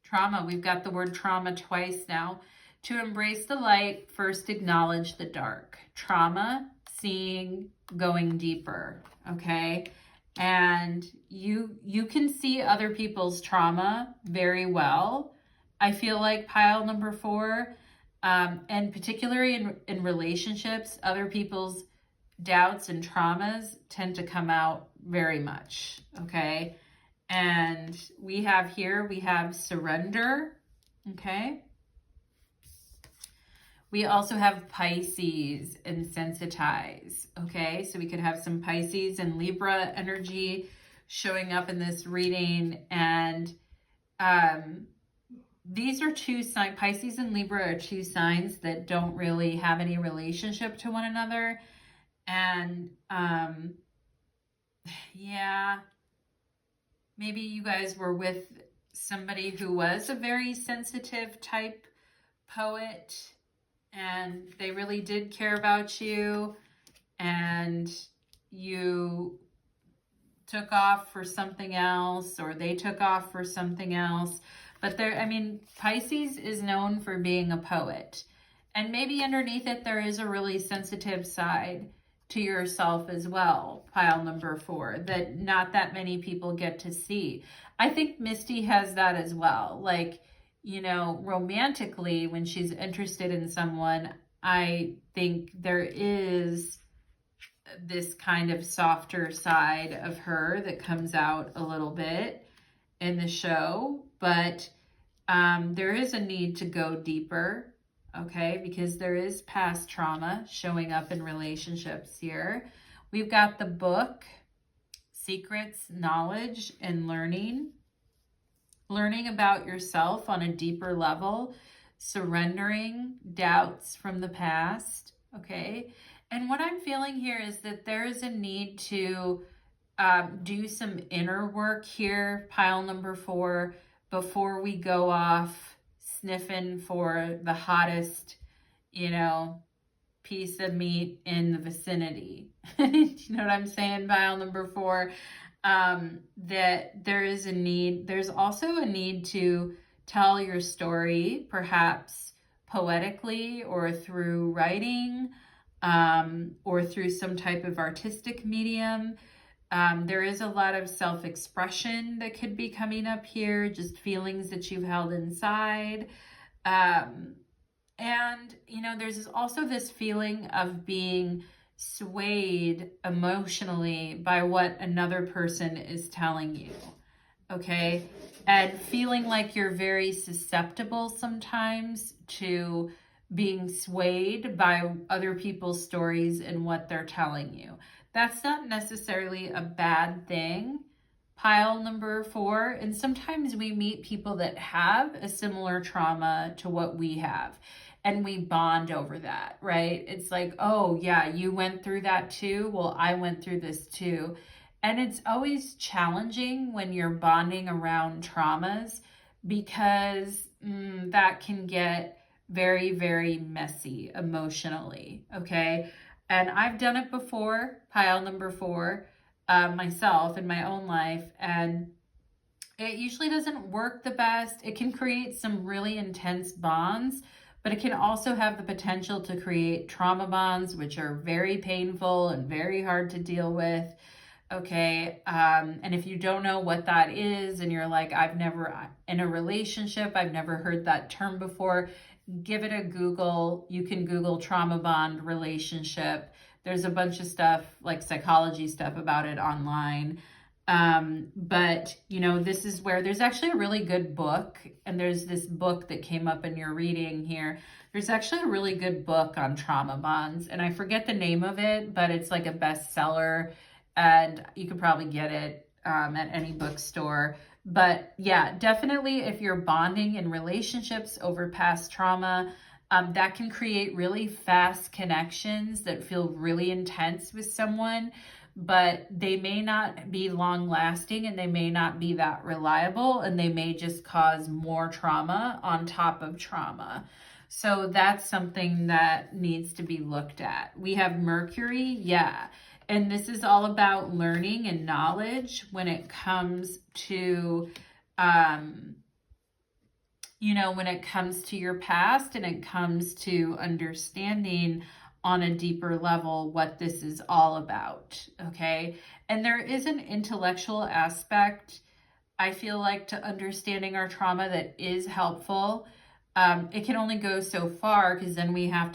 Trauma. We've got the word trauma twice now. To embrace the light, first acknowledge the dark. Trauma, seeing, going deeper. Okay? And you can see other people's trauma very well. I feel like pile number 4, and particularly in relationships, other people's doubts and traumas tend to come out very much, okay? And we have surrender, okay? We also have Pisces and sensitize, okay? So we could have some Pisces and Libra energy showing up in this reading. And these are 2 signs, Pisces and Libra are 2 signs that don't really have any relationship to one another. And yeah, maybe you guys were with somebody who was a very sensitive type poet, and they really did care about you, and you took off for something else, or they took off for something else. But Pisces is known for being a poet, and maybe underneath it there is a really sensitive side to yourself as well, pile number 4, that not that many people get to see. I think Misty has that as well. Like, romantically, when she's interested in someone, I think there is this kind of softer side of her that comes out a little bit in the show, but there is a need to go deeper, okay, because there is past trauma showing up in relationships here. We've got the book, Secrets, Knowledge, and Learning about yourself on a deeper level, surrendering doubts from the past, okay? And what I'm feeling here is that there is a need to do some inner work here, pile number 4, before we go off sniffing for the hottest, piece of meat in the vicinity. You know what I'm saying, pile number 4? That there is a need. There's also a need to tell your story, perhaps poetically or through writing, or through some type of artistic medium. There is a lot of self-expression that could be coming up here, just feelings that you've held inside. And, there's also this feeling of being swayed emotionally by what another person is telling you, okay? And feeling like you're very susceptible sometimes to being swayed by other people's stories and what they're telling you. That's not necessarily a bad thing, pile number 4. And sometimes we meet people that have a similar trauma to what we have, and we bond over that, right? It's like, oh yeah, you went through that too. Well, I went through this too. And it's always challenging when you're bonding around traumas, because that can get very, very messy emotionally, okay? And I've done it before, pile number 4, myself in my own life, and it usually doesn't work the best. It can create some really intense bonds, but it can also have the potential to create trauma bonds, which are very painful and very hard to deal with, okay? And if you don't know what that is, and you're like, I've never, in a relationship, I've never heard that term before, give it a Google. You can Google trauma bond relationship. There's a bunch of stuff, like psychology stuff about it online. But this is where there's actually a really good book, and there's this book that came up in your reading here. There's actually a really good book on trauma bonds, and I forget the name of it, but it's like a bestseller, and you could probably get it at any bookstore. But yeah, definitely if you're bonding in relationships over past trauma, that can create really fast connections that feel really intense with someone, but they may not be long lasting, and they may not be that reliable, and they may just cause more trauma on top of trauma. So that's something that needs to be looked at. We have Mercury, yeah. And this is all about learning and knowledge when it comes to, when it comes to your past, and it comes to understanding on a deeper level what this is all about, okay? And there is an intellectual aspect, I feel like, to understanding our trauma that is helpful. It can only go so far, because then we have to